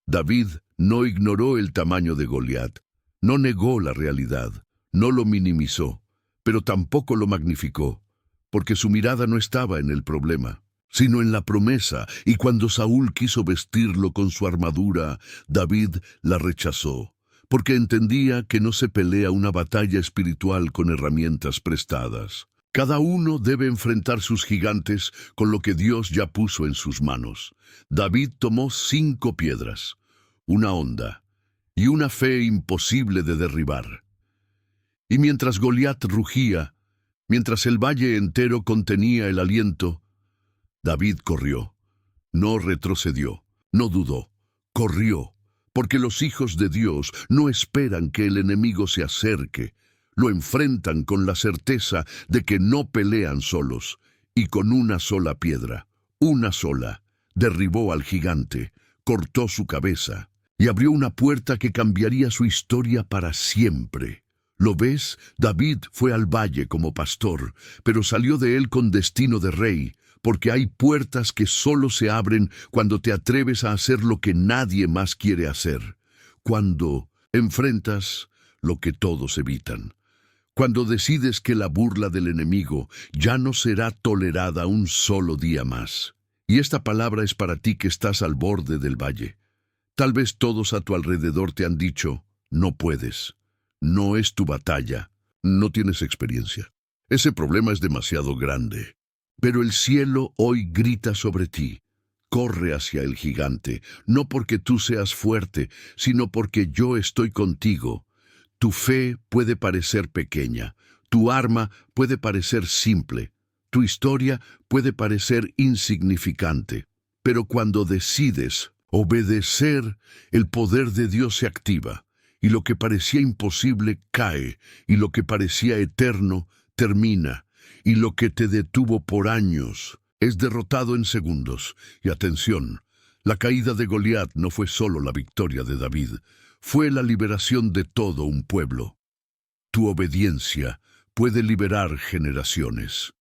S1: David no ignoró el tamaño de Goliat, no negó la realidad, no lo minimizó, pero tampoco lo magnificó, porque su mirada no estaba en el problema, sino en la promesa, y cuando Saúl quiso vestirlo con su armadura, David la rechazó. porque entendía que no se pelea una batalla espiritual con herramientas prestadas. Cada uno debe enfrentar sus gigantes con lo que Dios ya puso en sus manos. David tomó 5 piedras, una honda y una fe imposible de derribar. Y mientras Goliat rugía, mientras el valle entero contenía el aliento, David corrió. No retrocedió, no dudó, corrió, porque los hijos de Dios no esperan que el enemigo se acerque. Lo enfrentan con la certeza de que no pelean solos, y con una sola piedra, una sola, derribó al gigante, cortó su cabeza, y abrió una puerta que cambiaría su historia para siempre. ¿Lo ves? David fue al valle como pastor, pero salió de él con destino de rey, porque hay puertas que solo se abren cuando te atreves a hacer lo que nadie más quiere hacer, cuando enfrentas lo que todos evitan. Cuando decides que la burla del enemigo ya no será tolerada un solo día más. Y esta palabra es para ti que estás al borde del valle. Tal vez todos a tu alrededor te han dicho, no puedes, no es tu batalla, no tienes experiencia. Ese problema es demasiado grande. Pero el cielo hoy grita sobre ti. Corre hacia el gigante, no porque tú seas fuerte, sino porque yo estoy contigo. Tu fe puede parecer pequeña, tu arma puede parecer simple, tu historia puede parecer insignificante, pero cuando decides obedecer, el poder de Dios se activa, y lo que parecía imposible cae, y lo que parecía eterno termina, y lo que te detuvo por años es derrotado en segundos. Y atención, la caída de Goliat no fue solo la victoria de David, fue la liberación de todo un pueblo. Tu obediencia puede liberar generaciones.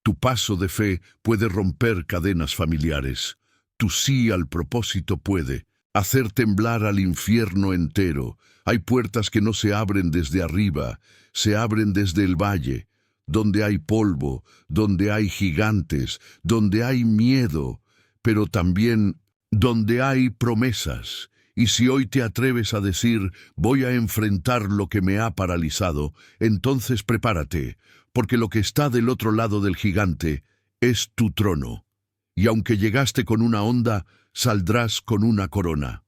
S1: Tu paso de fe puede romper cadenas familiares. Tu sí al propósito puede hacer temblar al infierno entero. Hay puertas que no se abren desde arriba, se abren desde el valle, donde hay polvo, donde hay gigantes, donde hay miedo, pero también donde hay promesas. Y si hoy te atreves a decir, voy a enfrentar lo que me ha paralizado, entonces prepárate, porque lo que está del otro lado del gigante es tu trono. Y aunque llegaste con una honda, saldrás con una corona.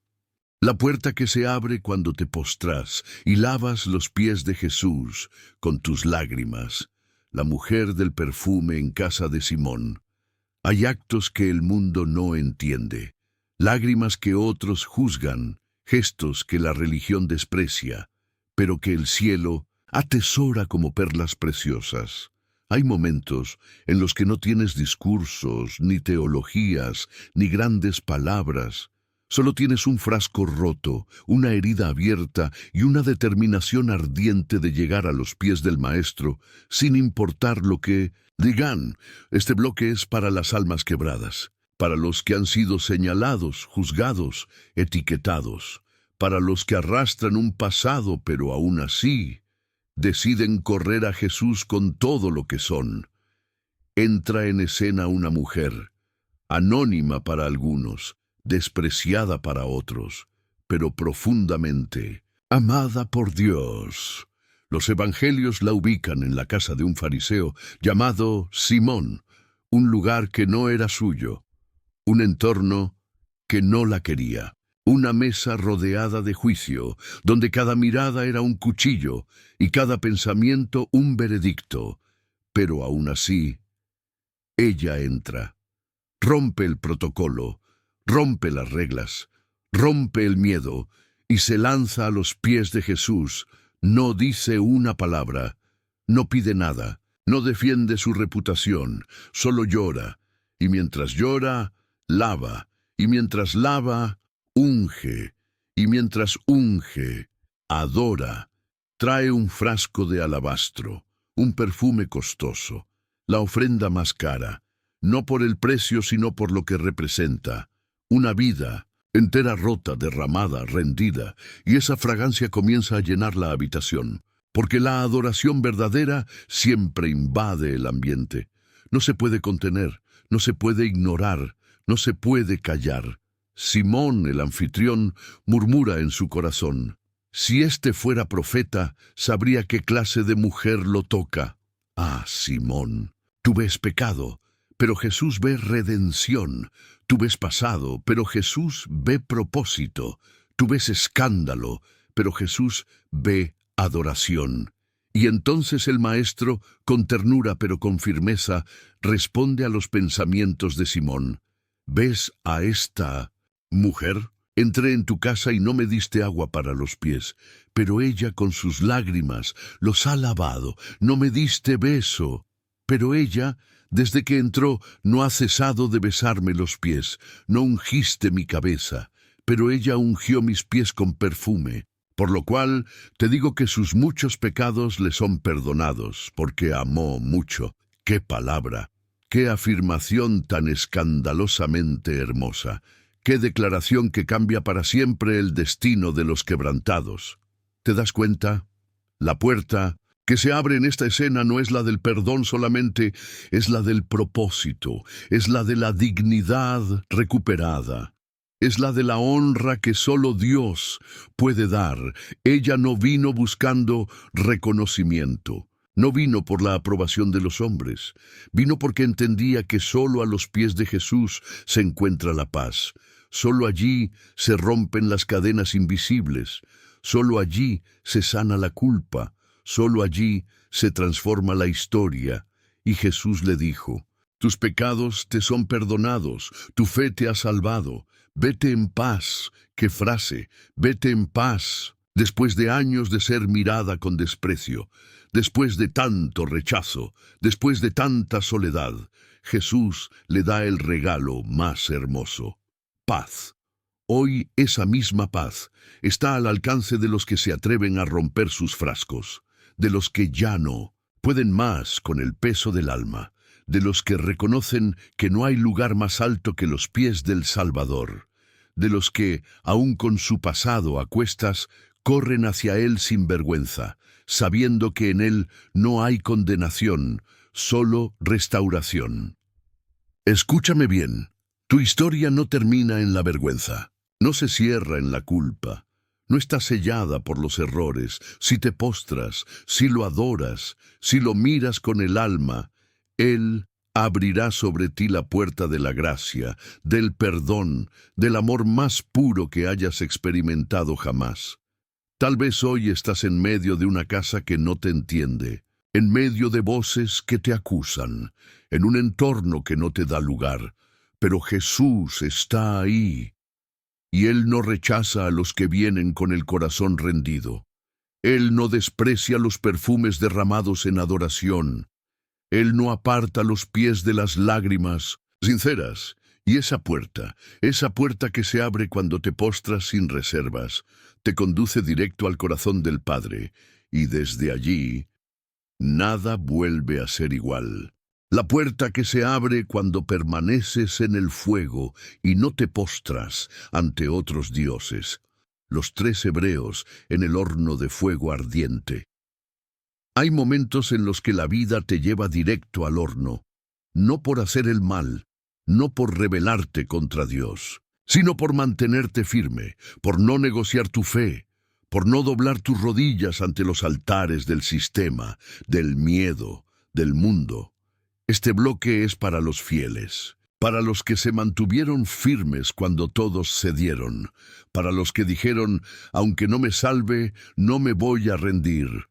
S1: La puerta que se abre cuando te postras y lavas los pies de Jesús con tus lágrimas. La mujer del perfume en casa de Simón. Hay actos que el mundo no entiende, lágrimas que otros juzgan, gestos que la religión desprecia, pero que el cielo atesora como perlas preciosas. Hay momentos en los que no tienes discursos, ni teologías, ni grandes palabras. Solo tienes un frasco roto, una herida abierta y una determinación ardiente de llegar a los pies del Maestro, sin importar lo que digan. Este bloque es para las almas quebradas, para los que han sido señalados, juzgados, etiquetados, para los que arrastran un pasado, pero aún así deciden correr a Jesús con todo lo que son. Entra en escena una mujer, anónima para algunos, despreciada para otros, pero profundamente amada por Dios. Los evangelios la ubican en la casa de un fariseo llamado Simón, un lugar que no era suyo, un entorno que no la quería, una mesa rodeada de juicio, donde cada mirada era un cuchillo y cada pensamiento un veredicto. Pero aún así, ella entra, rompe el protocolo, rompe las reglas, rompe el miedo y se lanza a los pies de Jesús. No dice una palabra, no pide nada, no defiende su reputación, solo llora. Y mientras llora, lava. Y mientras lava, unge. Y mientras unge, adora. Trae un frasco de alabastro, un perfume costoso, la ofrenda más cara, no por el precio sino por lo que representa. Una vida entera rota, derramada, rendida, y esa fragancia comienza a llenar la habitación, porque la adoración verdadera siempre invade el ambiente. No se puede contener, no se puede ignorar, no se puede callar. Simón, el anfitrión, murmura en su corazón, Si éste fuera profeta, sabría qué clase de mujer lo toca. Ah, Simón, tú ves pecado, pero Jesús ve redención. Tú ves pasado, pero Jesús ve propósito. Tú ves escándalo, pero Jesús ve adoración. Y entonces el maestro, con ternura pero con firmeza, responde a los pensamientos de Simón. ¿Ves a esta mujer? Entré en tu casa y no me diste agua para los pies, pero ella con sus lágrimas los ha lavado. No me diste beso, pero ella, desde que entró, no ha cesado de besarme los pies. No ungiste mi cabeza, pero ella ungió mis pies con perfume. Por lo cual te digo que sus muchos pecados le son perdonados, porque amó mucho. ¡Qué palabra! ¡Qué afirmación tan escandalosamente hermosa! ¡Qué declaración que cambia para siempre el destino de los quebrantados! ¿Te das cuenta? La puerta que se abre en esta escena no es la del perdón solamente, es la del propósito, es la de la dignidad recuperada. Es la de la honra que solo Dios puede dar. Ella no vino buscando reconocimiento. No vino por la aprobación de los hombres. Vino porque entendía que solo a los pies de Jesús se encuentra la paz. Solo allí se rompen las cadenas invisibles. Solo allí se sana la culpa. Solo allí se transforma la historia. Y Jesús le dijo: tus pecados te son perdonados, tu fe te ha salvado. Vete en paz. ¡Qué frase! Vete en paz. Después de años de ser mirada con desprecio, después de tanto rechazo, después de tanta soledad, Jesús le da el regalo más hermoso: paz. Hoy esa misma paz está al alcance de los que se atreven a romper sus frascos, de los que ya no pueden más con el peso del alma, de los que reconocen que no hay lugar más alto que los pies del Salvador, de los que, aun con su pasado a cuestas, corren hacia Él sin vergüenza, sabiendo que en Él no hay condenación, solo restauración. Escúchame bien, tu historia no termina en la vergüenza, no se cierra en la culpa, no está sellada por los errores. Si te postras, si lo adoras, si lo miras con el alma, Él abrirá sobre ti la puerta de la gracia, del perdón, del amor más puro que hayas experimentado jamás. Tal vez hoy estás en medio de una casa que no te entiende, en medio de voces que te acusan, en un entorno que no te da lugar, pero Jesús está ahí, y Él no rechaza a los que vienen con el corazón rendido. Él no desprecia los perfumes derramados en adoración. Él no aparta los pies de las lágrimas sinceras. Y esa puerta que se abre cuando te postras sin reservas, te conduce directo al corazón del Padre, y desde allí, nada vuelve a ser igual. La puerta que se abre cuando permaneces en el fuego y no te postras ante otros dioses. Los 3 hebreos en el horno de fuego ardiente. Hay momentos en los que la vida te lleva directo al horno, no por hacer el mal, no por rebelarte contra Dios, sino por mantenerte firme, por no negociar tu fe, por no doblar tus rodillas ante los altares del sistema, del miedo, del mundo. Este bloque es para los fieles, para los que se mantuvieron firmes cuando todos cedieron, para los que dijeron: aunque no me salve, no me voy a rendir.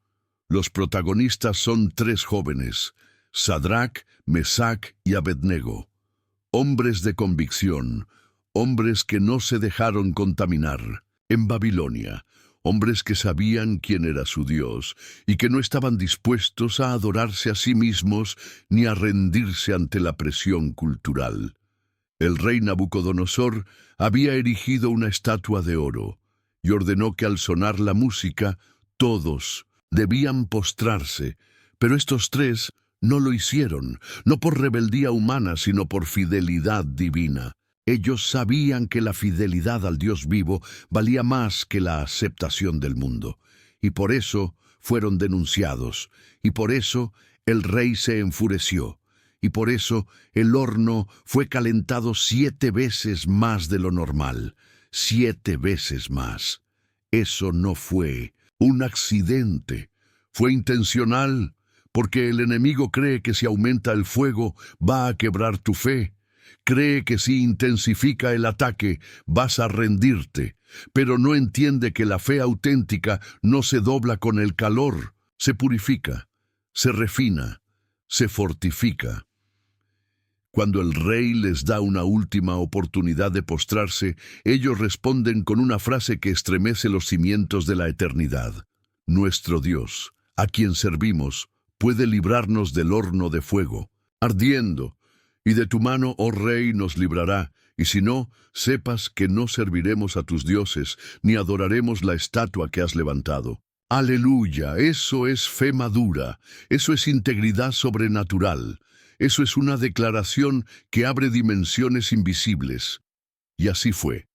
S1: Los protagonistas son 3 jóvenes, Sadrac, Mesac y Abednego. Hombres de convicción, hombres que no se dejaron contaminar. En Babilonia, hombres que sabían quién era su Dios y que no estaban dispuestos a adorarse a sí mismos ni a rendirse ante la presión cultural. El rey Nabucodonosor había erigido una estatua de oro y ordenó que al sonar la música, todos debían postrarse, pero estos 3 no lo hicieron, no por rebeldía humana, sino por fidelidad divina. Ellos sabían que la fidelidad al Dios vivo valía más que la aceptación del mundo, y por eso fueron denunciados, y por eso el rey se enfureció, y por eso el horno fue calentado 7 veces más de lo normal, 7 veces más. Eso no fue un accidente, fue intencional, porque el enemigo cree que si aumenta el fuego va a quebrar tu fe. Cree que si intensifica el ataque vas a rendirte, pero no entiende que la fe auténtica no se dobla con el calor, se purifica, se refina, se fortifica. Cuando el rey les da una última oportunidad de postrarse, ellos responden con una frase que estremece los cimientos de la eternidad. Nuestro Dios, a quien servimos, puede librarnos del horno de fuego, ardiendo, y de tu mano, oh rey, nos librará, y si no, sepas que no serviremos a tus dioses, ni adoraremos la estatua que has levantado. Aleluya, eso es fe madura, eso es integridad sobrenatural. Eso es una declaración que abre dimensiones invisibles. Y así fue.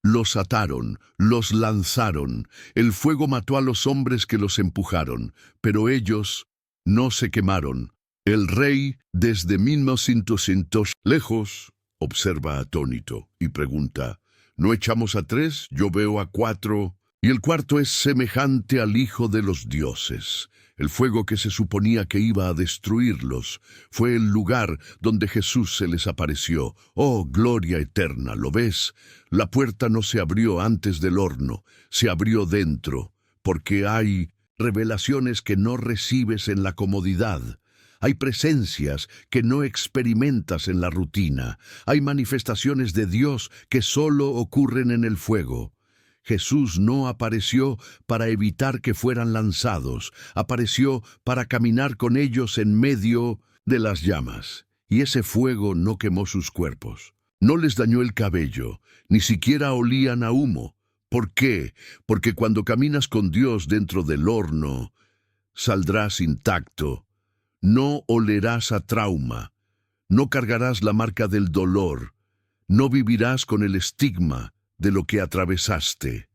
S1: Los ataron, los lanzaron. El fuego mató a los hombres que los empujaron, pero ellos no se quemaron. El rey, desde 1900 lejos, observa atónito y pregunta, ¿no echamos a 3? Yo veo a 4. Y el cuarto es semejante al Hijo de los dioses. El fuego que se suponía que iba a destruirlos fue el lugar donde Jesús se les apareció. ¡Oh, gloria eterna! ¿Lo ves? La puerta no se abrió antes del horno, se abrió dentro, porque hay revelaciones que no recibes en la comodidad. Hay presencias que no experimentas en la rutina. Hay manifestaciones de Dios que solo ocurren en el fuego. Jesús no apareció para evitar que fueran lanzados, apareció para caminar con ellos en medio de las llamas. Y ese fuego no quemó sus cuerpos, no les dañó el cabello, ni siquiera olían a humo. ¿Por qué? Porque cuando caminas con Dios dentro del horno, saldrás intacto, no olerás a trauma, no cargarás la marca del dolor, no vivirás con el estigma de lo que atravesaste.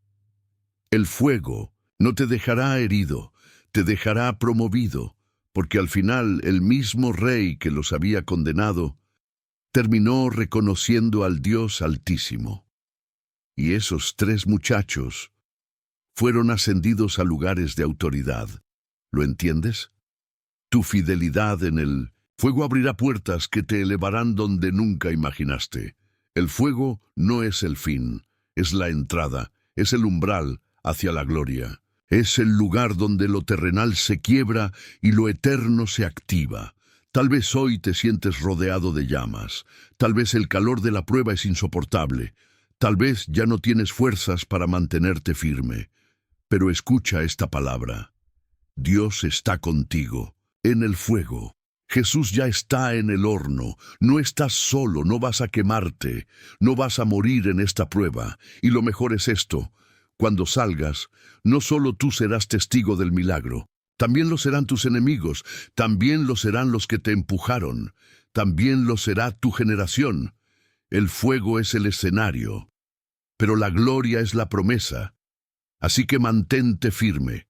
S1: El fuego no te dejará herido, te dejará promovido, porque al final el mismo rey que los había condenado terminó reconociendo al Dios Altísimo. Y esos 3 muchachos fueron ascendidos a lugares de autoridad. ¿Lo entiendes? Tu fidelidad en el fuego abrirá puertas que te elevarán donde nunca imaginaste. El fuego no es el fin. Es la entrada, es el umbral hacia la gloria. Es el lugar donde lo terrenal se quiebra y lo eterno se activa. Tal vez hoy te sientes rodeado de llamas. Tal vez el calor de la prueba es insoportable. Tal vez ya no tienes fuerzas para mantenerte firme. Pero escucha esta palabra. Dios está contigo, en el fuego. Jesús ya está en el horno, no estás solo, no vas a quemarte, no vas a morir en esta prueba. Y lo mejor es esto, cuando salgas, no solo tú serás testigo del milagro, también lo serán tus enemigos, también lo serán los que te empujaron, también lo será tu generación. El fuego es el escenario, pero la gloria es la promesa. Así que mantente firme,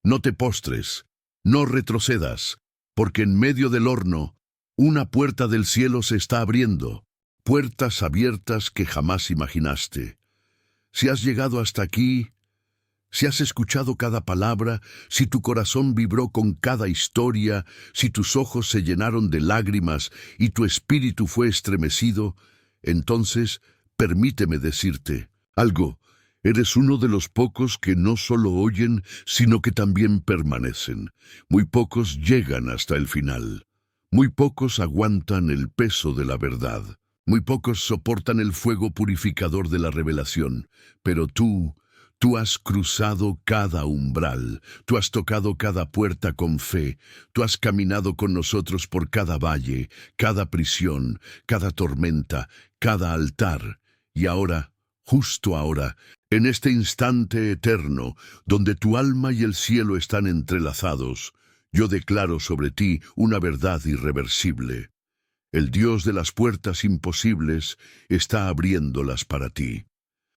S1: no te postres, no retrocedas. Porque en medio del horno, una puerta del cielo se está abriendo, puertas abiertas que jamás imaginaste. Si has llegado hasta aquí, si has escuchado cada palabra, si tu corazón vibró con cada historia, si tus ojos se llenaron de lágrimas y tu espíritu fue estremecido, entonces permíteme decirte algo. Eres uno de los pocos que no solo oyen, sino que también permanecen. Muy pocos llegan hasta el final. Muy pocos aguantan el peso de la verdad. Muy pocos soportan el fuego purificador de la revelación. Pero tú has cruzado cada umbral. Tú has tocado cada puerta con fe. Tú has caminado con nosotros por cada valle, cada prisión, cada tormenta, cada altar. Y ahora, justo ahora, en este instante eterno, donde tu alma y el cielo están entrelazados, yo declaro sobre ti una verdad irreversible. El Dios de las puertas imposibles está abriéndolas para ti.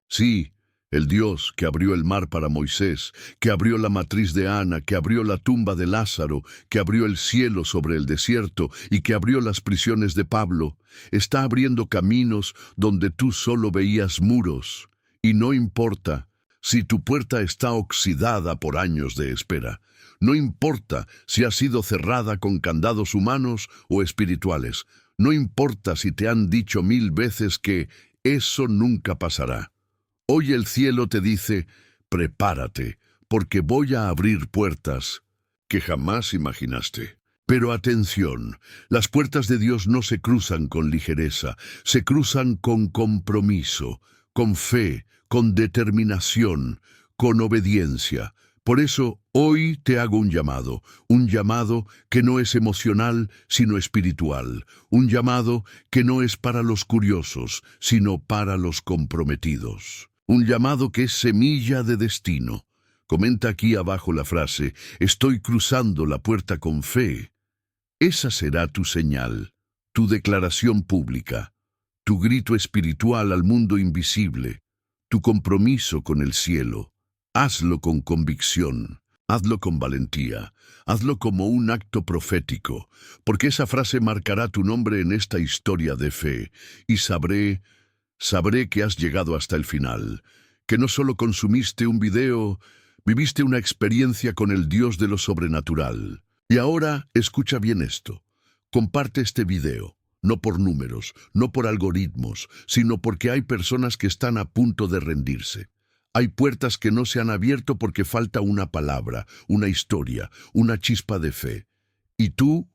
S1: Sí, el Dios que abrió el mar para Moisés, que abrió la matriz de Ana, que abrió la tumba de Lázaro, que abrió el cielo sobre el desierto y que abrió las prisiones de Pablo, está abriendo caminos donde tú solo veías muros. Y no importa si tu puerta está oxidada por años de espera. No importa si ha sido cerrada con candados humanos o espirituales. No importa si te han dicho 1000 veces que eso nunca pasará. Hoy el cielo te dice, prepárate, porque voy a abrir puertas que jamás imaginaste. Pero atención, las puertas de Dios no se cruzan con ligereza, se cruzan con compromiso, con fe, con determinación, con obediencia. Por eso, hoy te hago un llamado que no es emocional, sino espiritual, un llamado que no es para los curiosos, sino para los comprometidos, un llamado que es semilla de destino. Comenta aquí abajo la frase, estoy cruzando la puerta con fe. Esa será tu señal, tu declaración pública, tu grito espiritual al mundo invisible, tu compromiso con el cielo. Hazlo con convicción, hazlo con valentía, hazlo como un acto profético, porque esa frase marcará tu nombre en esta historia de fe, y sabré que has llegado hasta el final, que no solo consumiste un video, viviste una experiencia con el Dios de lo sobrenatural. Y ahora, escucha bien esto. Comparte este video, no por números, no por algoritmos, sino porque hay personas que están a punto de rendirse. Hay puertas que no se han abierto porque falta una palabra, una historia, una chispa de fe. Y tú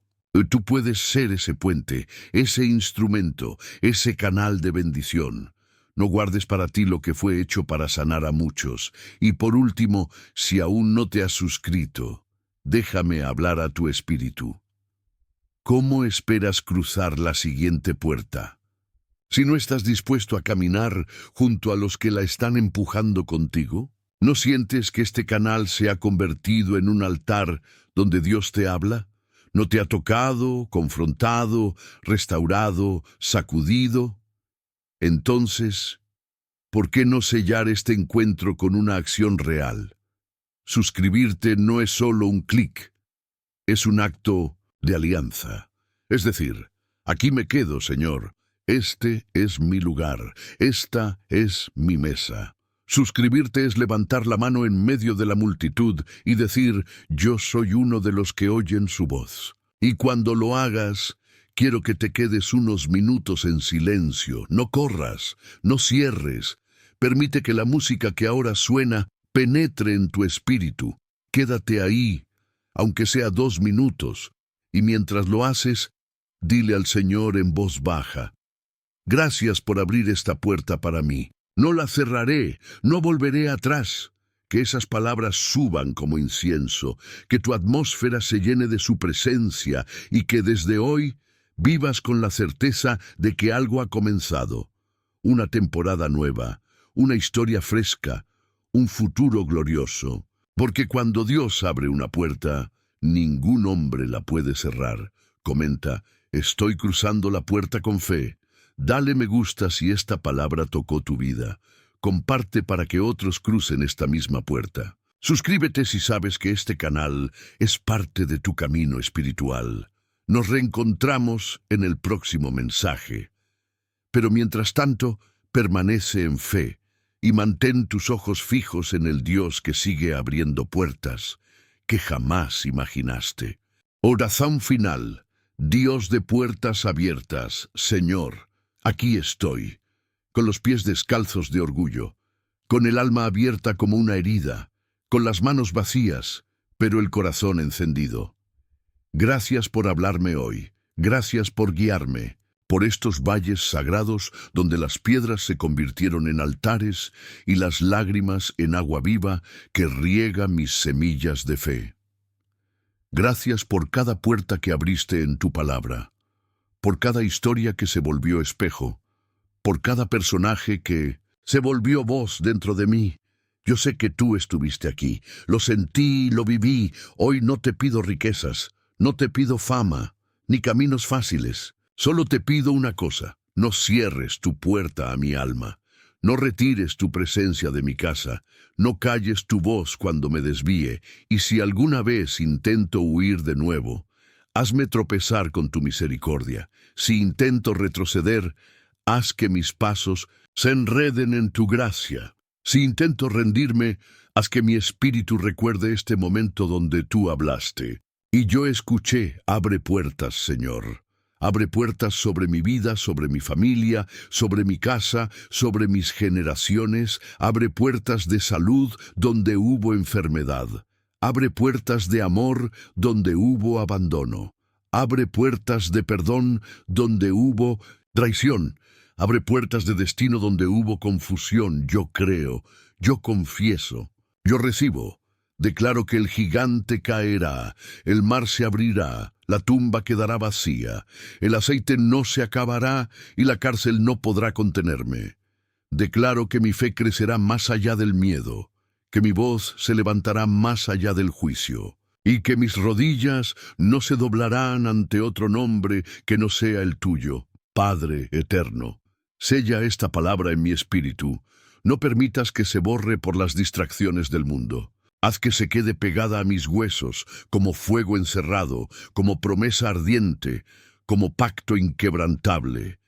S1: puedes ser ese puente, ese instrumento, ese canal de bendición. No guardes para ti lo que fue hecho para sanar a muchos. Y por último, si aún no te has suscrito, déjame hablar a tu espíritu. ¿Cómo esperas cruzar la siguiente puerta? Si no estás dispuesto a caminar junto a los que la están empujando contigo, ¿no sientes que este canal se ha convertido en un altar donde Dios te habla? ¿No te ha tocado, confrontado, restaurado, sacudido? Entonces, ¿por qué no sellar este encuentro con una acción real? Suscribirte no es solo un clic, es un acto de alianza. Es decir, aquí me quedo, Señor. Este es mi lugar, esta es mi mesa. Suscribirte es levantar la mano en medio de la multitud y decir, yo soy uno de los que oyen su voz. Y cuando lo hagas, quiero que te quedes unos minutos en silencio. No corras, no cierres. Permite que la música que ahora suena penetre en tu espíritu. Quédate ahí, aunque sea 2 minutos, y mientras lo haces, dile al Señor en voz baja, gracias por abrir esta puerta para mí. No la cerraré, no volveré atrás. Que esas palabras suban como incienso, que tu atmósfera se llene de su presencia y que desde hoy vivas con la certeza de que algo ha comenzado. Una temporada nueva, una historia fresca, un futuro glorioso. Porque cuando Dios abre una puerta, ningún hombre la puede cerrar. Comenta, estoy cruzando la puerta con fe. Dale me gusta si esta palabra tocó tu vida. Comparte para que otros crucen esta misma puerta. Suscríbete si sabes que este canal es parte de tu camino espiritual. Nos reencontramos en el próximo mensaje. Pero mientras tanto, permanece en fe y mantén tus ojos fijos en el Dios que sigue abriendo puertas que jamás imaginaste. Oración final. Dios de puertas abiertas, Señor, aquí estoy, con los pies descalzos de orgullo, con el alma abierta como una herida, con las manos vacías, pero el corazón encendido. Gracias por hablarme hoy, gracias por guiarme, por estos valles sagrados donde las piedras se convirtieron en altares y las lágrimas en agua viva que riega mis semillas de fe. Gracias por cada puerta que abriste en tu palabra, por cada historia que se volvió espejo, por cada personaje que se volvió voz dentro de mí. Yo sé que tú estuviste aquí, lo sentí, lo viví. Hoy no te pido riquezas, no te pido fama, ni caminos fáciles. Solo te pido una cosa, no cierres tu puerta a mi alma. No retires tu presencia de mi casa, no calles tu voz cuando me desvíe, y si alguna vez intento huir de nuevo, hazme tropezar con tu misericordia. Si intento retroceder, haz que mis pasos se enreden en tu gracia. Si intento rendirme, haz que mi espíritu recuerde este momento donde tú hablaste. Y yo escuché, abre puertas, Señor. Abre puertas sobre mi vida, sobre mi familia, sobre mi casa, sobre mis generaciones. Abre puertas de salud donde hubo enfermedad. Abre puertas de amor donde hubo abandono. Abre puertas de perdón donde hubo traición. Abre puertas de destino donde hubo confusión. Yo creo, yo confieso, yo recibo. Declaro que el gigante caerá, el mar se abrirá, la tumba quedará vacía, el aceite no se acabará y la cárcel no podrá contenerme. Declaro que mi fe crecerá más allá del miedo, que mi voz se levantará más allá del juicio, y que mis rodillas no se doblarán ante otro nombre que no sea el tuyo, Padre eterno. Sella esta palabra en mi espíritu. No permitas que se borre por las distracciones del mundo. Haz que se quede pegada a mis huesos, como fuego encerrado, como promesa ardiente, como pacto inquebrantable.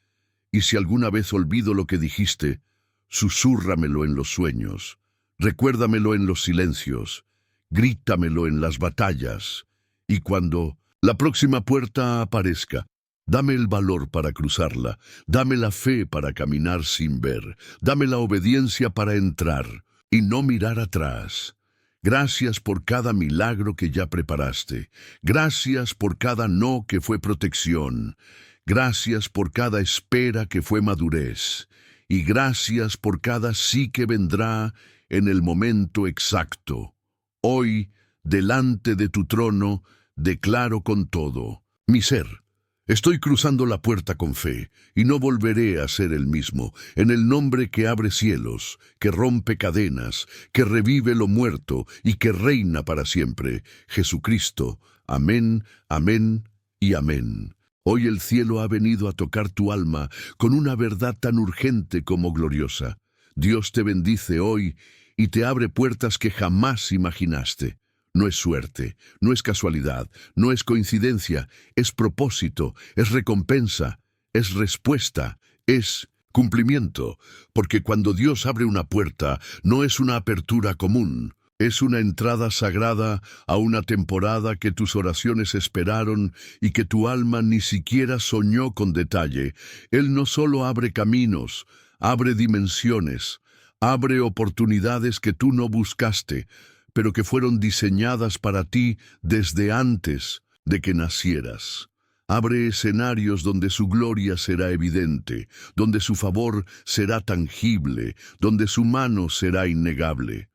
S1: Y si alguna vez olvido lo que dijiste, susúrramelo en los sueños, recuérdamelo en los silencios, grítamelo en las batallas. Y cuando la próxima puerta aparezca, dame el valor para cruzarla, dame la fe para caminar sin ver, dame la obediencia para entrar y no mirar atrás. Gracias por cada milagro que ya preparaste. Gracias por cada no que fue protección. Gracias por cada espera que fue madurez. Y gracias por cada sí que vendrá en el momento exacto. Hoy, delante de tu trono, declaro con todo mi ser. Estoy cruzando la puerta con fe, y no volveré a ser el mismo, en el nombre que abre cielos, que rompe cadenas, que revive lo muerto y que reina para siempre, Jesucristo. Amén, amén y amén. Hoy el cielo ha venido a tocar tu alma con una verdad tan urgente como gloriosa. Dios te bendice hoy y te abre puertas que jamás imaginaste. No es suerte, no es casualidad, no es coincidencia, es propósito, es recompensa, es respuesta, es cumplimiento, porque cuando Dios abre una puerta, no es una apertura común, es una entrada sagrada a una temporada que tus oraciones esperaron y que tu alma ni siquiera soñó con detalle. Él no solo abre caminos, abre dimensiones, abre oportunidades que tú no buscaste, pero que fueron diseñadas para ti desde antes de que nacieras. Abre escenarios donde su gloria será evidente, donde su favor será tangible, donde su mano será innegable.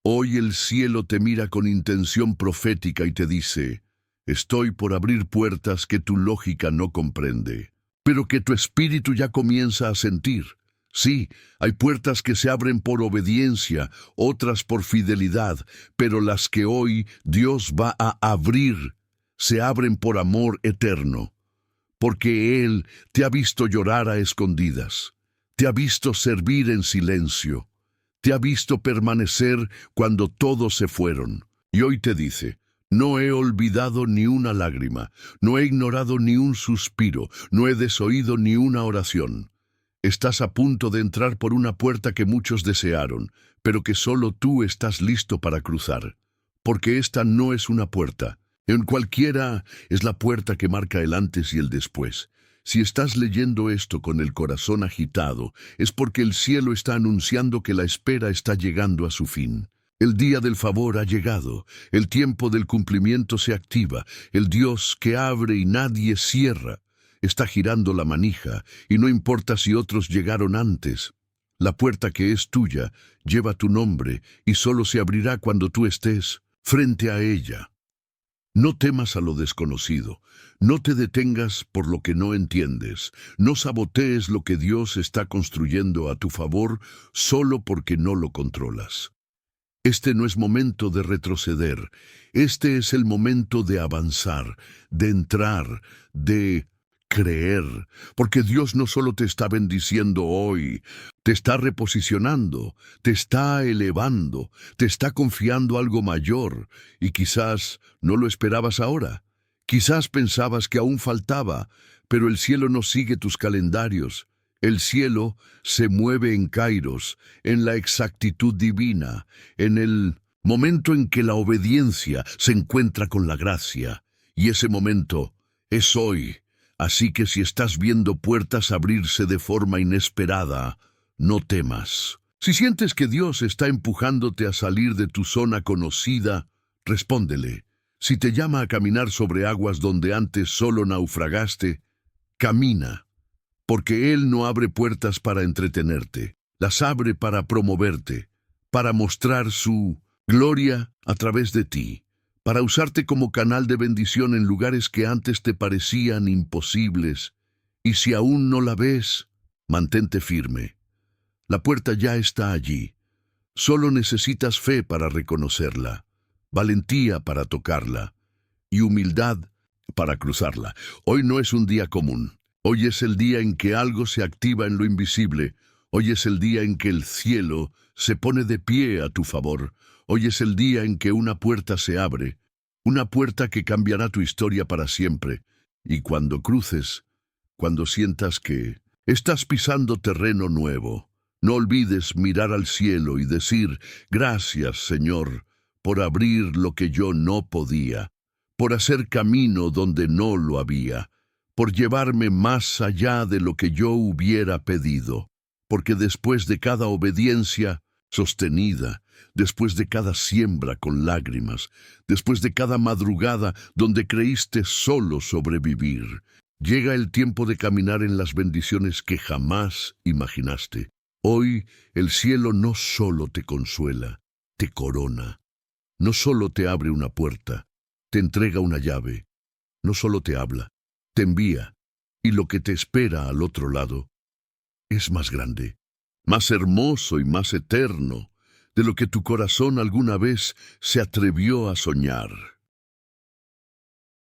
S1: Hoy el cielo te mira con intención profética y te dice, estoy por abrir puertas que tu lógica no comprende, pero que tu espíritu ya comienza a sentir. Sí, hay puertas que se abren por obediencia, otras por fidelidad, pero las que hoy Dios va a abrir se abren por amor eterno, porque Él te ha visto llorar a escondidas, te ha visto servir en silencio, te ha visto permanecer cuando todos se fueron, y hoy te dice, no he olvidado ni una lágrima, no he ignorado ni un suspiro, no he desoído ni una oración. Estás a punto de entrar por una puerta que muchos desearon, pero que solo tú estás listo para cruzar. Porque esta no es una puerta. En cualquiera es la puerta que marca el antes y el después. Si estás leyendo esto con el corazón agitado, es porque el cielo está anunciando que la espera está llegando a su fin. El día del favor ha llegado, el tiempo del cumplimiento se activa, el Dios que abre y nadie cierra. Está girando la manija, y no importa si otros llegaron antes. La puerta que es tuya lleva tu nombre, y solo se abrirá cuando tú estés frente a ella. No temas a lo desconocido, no te detengas por lo que no entiendes, no sabotees lo que Dios está construyendo a tu favor solo porque no lo controlas. Este no es momento de retroceder, este es el momento de avanzar, de entrar, de creer, porque Dios no solo te está bendiciendo hoy, te está reposicionando, te está elevando, te está confiando algo mayor, y quizás no lo esperabas ahora. Quizás pensabas que aún faltaba, pero el cielo no sigue tus calendarios. El cielo se mueve en Kairos, en la exactitud divina, en el momento en que la obediencia se encuentra con la gracia. Y ese momento es hoy. Así que si estás viendo puertas abrirse de forma inesperada, no temas. Si sientes que Dios está empujándote a salir de tu zona conocida, respóndele. Si te llama a caminar sobre aguas donde antes solo naufragaste, camina. Porque Él no abre puertas para entretenerte, las abre para promoverte, para mostrar su gloria a través de ti, para usarte como canal de bendición en lugares que antes te parecían imposibles. Y si aún no la ves, mantente firme. La puerta ya está allí. Solo necesitas fe para reconocerla, valentía para tocarla y humildad para cruzarla. Hoy no es un día común. Hoy es el día en que algo se activa en lo invisible. Hoy es el día en que el cielo se pone de pie a tu favor. Hoy es el día en que una puerta se abre, una puerta que cambiará tu historia para siempre. Y cuando cruces, cuando sientas que estás pisando terreno nuevo, no olvides mirar al cielo y decir: gracias, Señor, por abrir lo que yo no podía, por hacer camino donde no lo había, por llevarme más allá de lo que yo hubiera pedido, porque después de cada obediencia sostenida, después de cada siembra con lágrimas, después de cada madrugada donde creíste solo sobrevivir, llega el tiempo de caminar en las bendiciones que jamás imaginaste. Hoy el cielo no solo te consuela, te corona. No solo te abre una puerta, te entrega una llave. No solo te habla, te envía, y lo que te espera al otro lado es más grande, más hermoso y más eterno de lo que tu corazón alguna vez se atrevió a soñar.